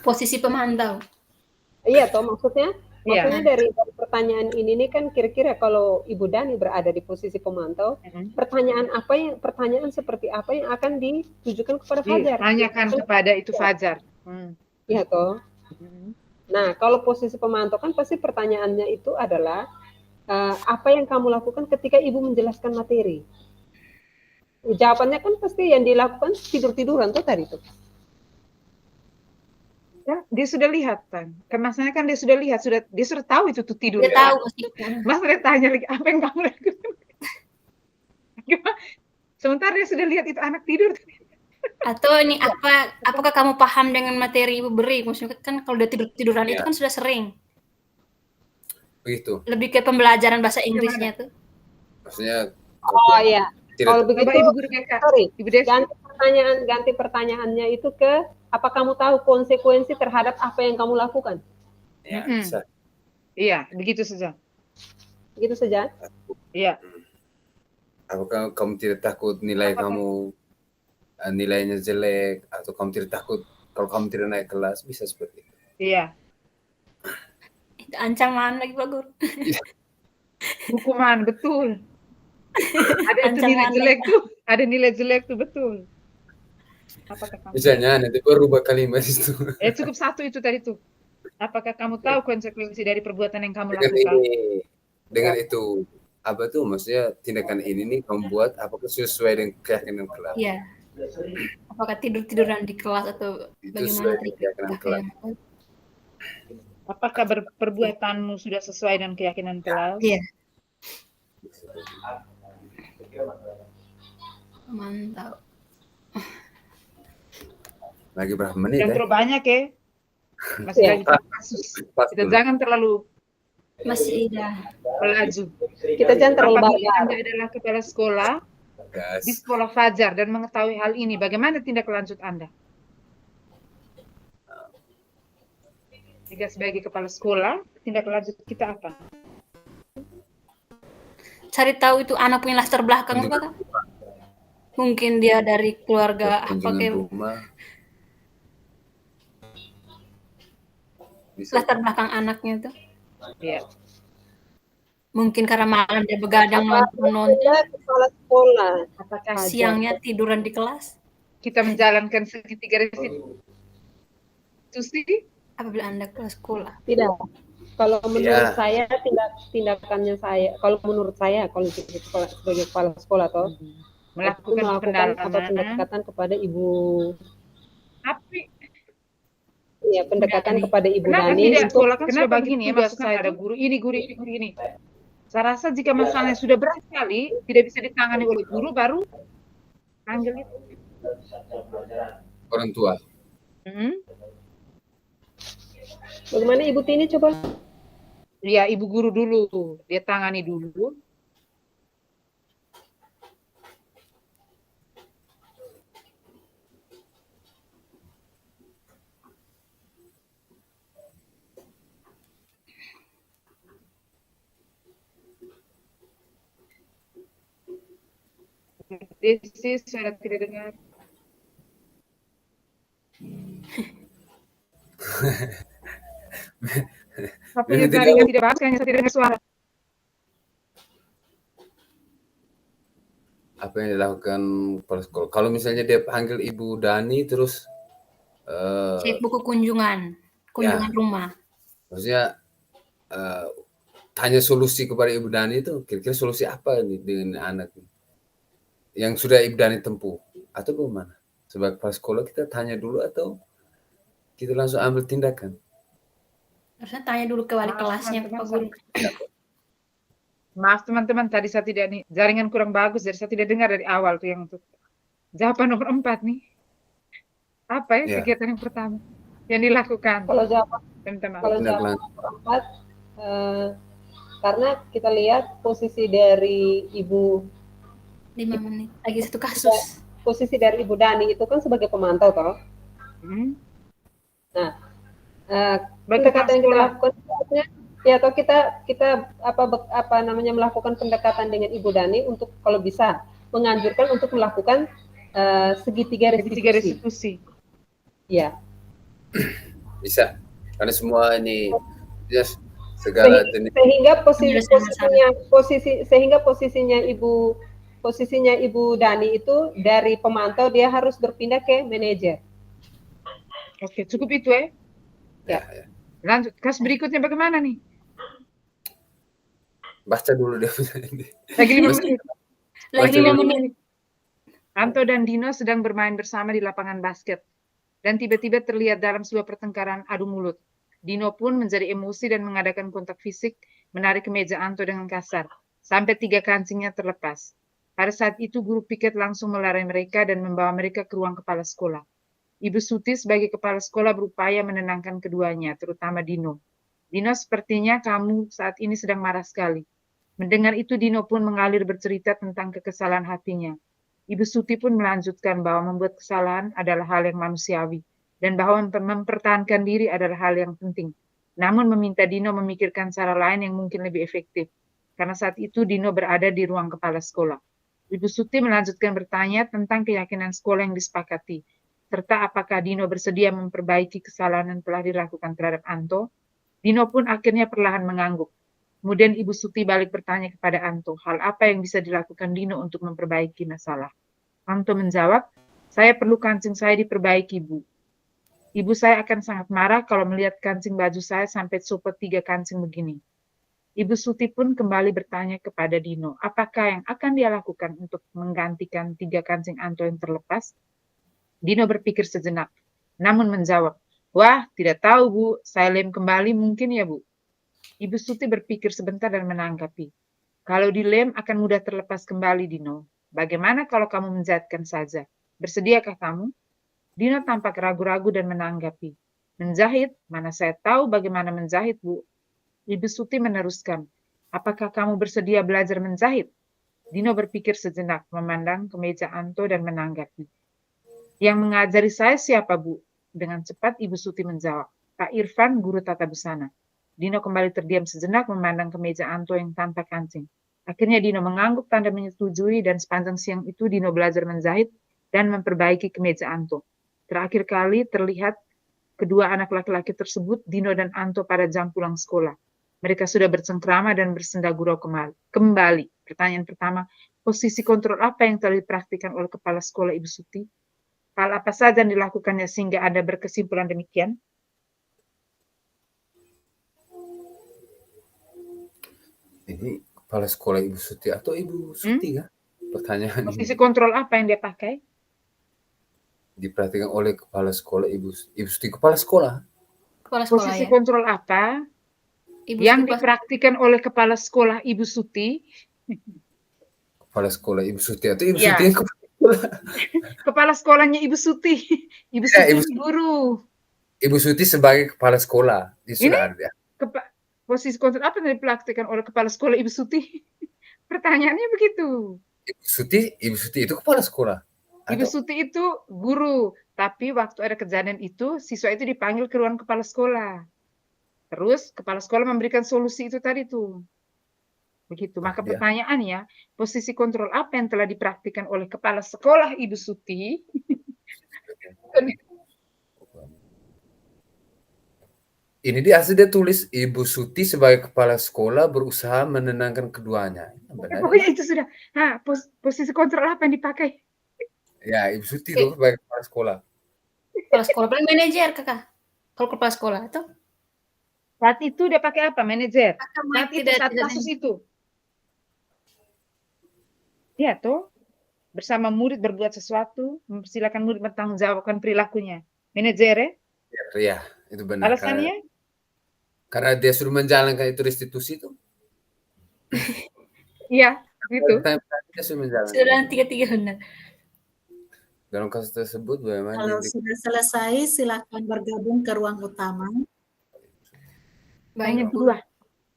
Posisi pemantau. Iya, toh maksudnya Iya. dari pertanyaan ini nih kan kira-kira kalau Ibu Dani berada di posisi pemantau, pertanyaan seperti apa yang akan ditujukan kepada Fajar? ditanyakan kepada itu Fajar. Iya, toh. Nah, kalau posisi pemantau kan pasti pertanyaannya itu adalah apa yang kamu lakukan ketika ibu menjelaskan materi? Jawabannya kan pasti yang dilakukan tidur-tiduran tuh tadi tuh. Ya, dia sudah lihat kan. Masalahnya kan dia sudah lihat, dia sudah tahu itu tuh tidur. Dia tahu pasti. Mas dia tanya lagi apa yang kamu lakukan? Sementara dia sudah lihat itu anak tidur. Atau ini apakah kamu paham dengan materi ibu beri? Maksudnya kan kalau udah tidur-tiduran itu kan sudah sering. begitu. Lebih ke pembelajaran bahasa Inggrisnya tuh. Maksudnya Oh iya. Kalau begitu, Ibu guru BK. sorry, Ibu Desi. ganti pertanyaannya itu ke apa kamu tahu konsekuensi terhadap apa yang kamu lakukan? ya, bisa. Iya, begitu saja. Begitu saja. Iya. Apakah kamu tidak takut nilainya jelek, atau kamu tidak takut kalau kamu tidak naik kelas, bisa seperti itu. Iya. Itu ancaman lagi Pak Guru. Hukuman, betul. Ada itu nilai jelek tuh, ada nilai jelek tuh, betul. Apakah kamu Misalnya nanti berubah kalimat itu. cukup satu itu tadi tuh. Apakah kamu tahu konsekuensi dari perbuatan yang kamu Dengan lakukan? dengan itu apa tuh maksudnya tindakan ini nih kamu buat apakah sesuai dengan keyakinan kelas? Iya. Apakah tidur-tiduran di kelas atau Itu bagaimana sesuai tadi? dengan keyakinan kelas. Apakah perbuatanmu sudah sesuai dengan keyakinan kelas? Iya. Mantap. Lagi berapa menit Yang ya? terlalu banyak ya. Masih lagi kasus. Kita jangan terlalu Masih dah. melaju. Kita jangan terlalu Apabila banyak. Anda adalah kepala sekolah di Gas. sekolah Fajar dan mengetahui hal ini, bagaimana tindak lanjut Anda? Jika sebagai kepala sekolah, tindak lanjut kita apa? Cari tahu itu anak punya latar belakang apa Kak? Mungkin dia dari keluarga apa Kunjungan kayak rumah. Bisa. latar belakang anaknya tuh. Iya. Mungkin karena malam dia begadang nonton, Dia kepala sekolah. Apakah siangnya tiduran di kelas. kita menjalankan segitiga restitusi? Apabila Anda ke sekolah. Tidak. Kalau menurut Ya. saya tindakannya saya, kalau menurut saya kalau sebagai kepala sekolah toh Melakukan atau pendalaman. pendekatan kepada ibu, Tapi ya pendekatan kepada ibu kenapa Dani tidak untuk sekolah kan sudah begini ya, maksudnya ada guru ini, guru ini. Saya rasa jika masalahnya sudah berat sekali, tidak bisa ditangani oleh guru, baru panggil itu. Satgas pelajaran. Orang tua. Bagaimana Ibu Tini coba? Ya, ibu guru dulu, dia tangani dulu. Desi sudah tidak dengar. Tapi jaringan tidak bagus, hanya saya tidak dengar suara. Apa yang dilakukan kepala sekolah? Kalau misalnya dia panggil Ibu Dani terus Cek buku kunjungan rumah. maksudnya tanya solusi kepada Ibu Dani itu kira-kira solusi apa nih dengan anak yang sudah Ibu Dani tempuh atau bagaimana? Sebagai kepala sekolah kita tanya dulu atau kita langsung ambil tindakan? Harusnya tanya dulu ke wali kelasnya, Pak Guru. Maaf teman-teman, tadi saya tidak nih, jaringan kurang bagus, jadi saya tidak dengar dari awal tuh yang untuk jawaban nomor 4 nih. Apa ya kegiatan yang pertama yang dilakukan? Kalau jawaban teman-teman. Kalau jawaban nomor 4, karena kita lihat posisi dari Ibu 5 menit lagi satu kasus. Posisi dari Ibu Dani itu kan sebagai pemantau toh. Nah, pendekatan yang kita lakukan ya atau kita melakukan pendekatan dengan Ibu Dani untuk kalau bisa menganjurkan untuk melakukan segitiga restitusi. Ya. Bisa. Karena semua ini segala jenis. Sehingga posisinya Ibu Dani itu dari pemantau dia harus berpindah ke manajer. Oke, cukup itu ya. Lanjut, kas berikutnya bagaimana nih? Baca dulu deh. Lagi 5 menit. Anto dan Dino sedang bermain bersama di lapangan basket. Dan tiba-tiba terlihat dalam sebuah pertengkaran adu mulut. Dino pun menjadi emosi dan mengadakan kontak fisik, menarik kemeja Anto dengan kasar, sampai 3 kancingnya terlepas. Pada saat itu guru piket langsung melarai mereka dan membawa mereka ke ruang kepala sekolah. Ibu Suti sebagai kepala sekolah berupaya menenangkan keduanya, terutama Dino. Dino, sepertinya kamu saat ini sedang marah sekali. Mendengar itu Dino pun mengalir bercerita tentang kekesalan hatinya. Ibu Suti pun melanjutkan bahwa membuat kesalahan adalah hal yang manusiawi dan bahwa mempertahankan diri adalah hal yang penting. Namun meminta Dino memikirkan cara lain yang mungkin lebih efektif. Karena saat itu Dino berada di ruang kepala sekolah. Ibu Suti melanjutkan bertanya tentang keyakinan sekolah yang disepakati, serta apakah Dino bersedia memperbaiki kesalahan yang telah dilakukan terhadap Anto. Dino pun akhirnya perlahan mengangguk. Kemudian Ibu Suti balik bertanya kepada Anto, hal apa yang bisa dilakukan Dino untuk memperbaiki masalah. Anto menjawab, saya perlu kancing saya diperbaiki, Bu. Ibu saya akan sangat marah kalau melihat kancing baju saya sampai copot 3 kancing begini. Ibu Suti pun kembali bertanya kepada Dino, apakah yang akan dia lakukan untuk menggantikan 3 kancing Anto yang terlepas? Dino berpikir sejenak, namun menjawab, wah, tidak tahu, Bu, saya lem kembali mungkin ya, Bu. Ibu Suti berpikir sebentar dan menanggapi, kalau dilem akan mudah terlepas kembali, Dino. Bagaimana kalau kamu menjahitkan saja? Bersediakah kamu? Dino tampak ragu-ragu dan menanggapi, menjahit? Mana saya tahu bagaimana menjahit, Bu. Ibu Suti meneruskan, apakah kamu bersedia belajar menjahit? Dino berpikir sejenak, memandang ke meja Anto dan menanggapi. Yang mengajari saya siapa, Bu? Dengan cepat Ibu Suti menjawab, Pak Irfan, guru tata busana. Dino kembali terdiam sejenak memandang ke meja Anto yang tanpa kancing. Akhirnya Dino mengangguk tanda menyetujui dan sepanjang siang itu Dino belajar menjahit dan memperbaiki kemeja Anto. Terakhir kali terlihat kedua anak laki-laki tersebut, Dino dan Anto, pada jam pulang sekolah. Mereka sudah bercengkrama dan bersenda gurau kembali. Pertanyaan pertama, posisi kontrol apa yang telah dipraktikkan oleh kepala sekolah Ibu Suti? Hal apa saja yang dilakukannya sehingga Anda berkesimpulan demikian? Ini kepala sekolah Ibu Suti atau Ibu Suti ya? Pertanyaan posisi kontrol apa yang dia pakai? Diperhatikan oleh kepala sekolah Ibu Suti, kepala sekolah. Posisi kontrol apa yang dipraktikkan oleh kepala sekolah Ibu Suti? Kepala sekolah Ibu Suti atau Ibu Suti yang kepala Kepala sekolahnya Ibu Suti. Ibu Ya, Suti guru. Ibu Suti sebagai kepala sekolah. Dia Ini sudah ada. posisi kontrol apa yang dipraktikkan oleh kepala sekolah Ibu Suti? Pertanyaannya begitu. Ibu Suti itu kepala sekolah. Ibu Atau Suti itu guru, tapi waktu ada kejadian itu, siswa itu dipanggil ke ruang kepala sekolah. Terus kepala sekolah memberikan solusi itu tadi tuh. Begitu. Maka dia. pertanyaannya, posisi kontrol apa yang telah dipraktikkan oleh kepala sekolah Ibu Suti? Ini dia asli dia tulis Ibu Suti sebagai kepala sekolah berusaha menenangkan keduanya. Benar. Pokoknya itu sudah. Nah, posisi kontrol apa yang dipakai? Ya, Ibu Suti itu sebagai kepala sekolah. Kepala sekolah paling manajer kakak. Kalau kepala sekolah itu Saat itu dia pakai apa? Manajer. Saat itu, tidak- saat tidak- kasus itu. Iya tuh. Bersama murid berbuat sesuatu, mempersilakan murid bertanggungjawabkan perilakunya. Manajer ya? Ya, itu benar. Alasannya? Karena dia sudah menjalankan itu restitusi itu. Iya, gitu. Dia sudah menjalankan. sudah tiga benar. Dalam kasus tersebut bagaimana? Kalau sudah selesai, silakan bergabung ke ruang utama. Pertanyaan Baik, Bu. kedua.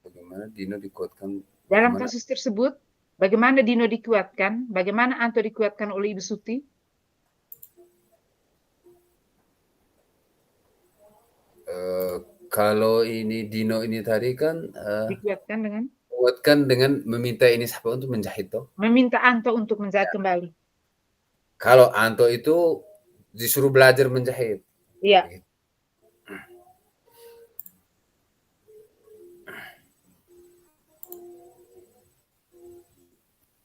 Bagaimana Dino dikuatkan? Dalam kasus tersebut, bagaimana Dino dikuatkan? Bagaimana Anto dikuatkan oleh Ibu Suti? Kalau ini Dino ini tadi kan Dikuatkan dengan? kuatkan dengan meminta ini siapa untuk menjahit toh. Meminta Anto untuk menjahit kembali. Kalau Anto itu disuruh belajar menjahit. Iya.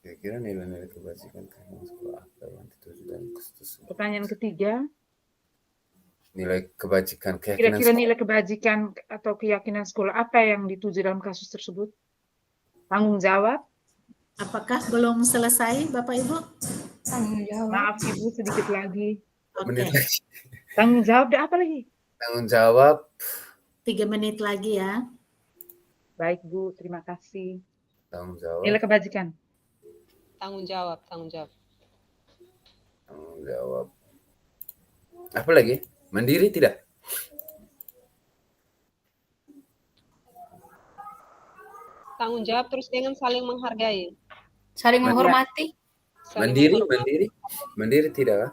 Kira-kira nilai-nilai kebajikan sekolah apa yang dituju dalam kasus. Pertanyaan ketiga. Nilai kebajikan keyakinan Kira-kira sekolah. nilai kebajikan atau keyakinan sekolah apa yang dituju dalam kasus tersebut? Tanggung jawab. Apakah belum selesai, Bapak Ibu? Tanggung jawab. Maaf Ibu, sedikit lagi. Menit Oke, lagi. Tanggung jawab dan apa lagi? Tanggung jawab 3 menit lagi ya. Baik Bu, terima kasih. tanggung jawab Nilai kebajikan. Tanggung jawab. tanggung jawab apa lagi? Mandiri tidak? Tanggung jawab terus dengan saling menghargai. Saling menghormati. Saling Mandiri tidak kah?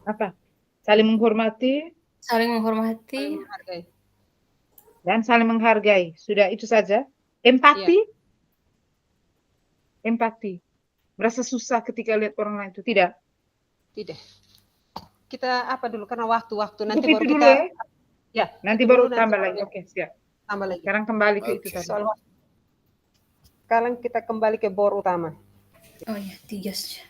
Apa? Saling menghormati Saling menghormati. menghargai. dan saling menghargai. Sudah itu saja. Empati. Empati. Merasa susah ketika lihat orang lain itu. Tidak. Tidak. Kita apa dulu karena waktu nanti Cukup baru itu kita dulu ya. Nanti itu baru dulu, tambah nanti lagi. Oke, siap. Tambah lagi. Sekarang kembali ke itu Oke. tadi. Soal waktu. Sekarang kita kembali ke bor utama. Oh ya, 3 saja.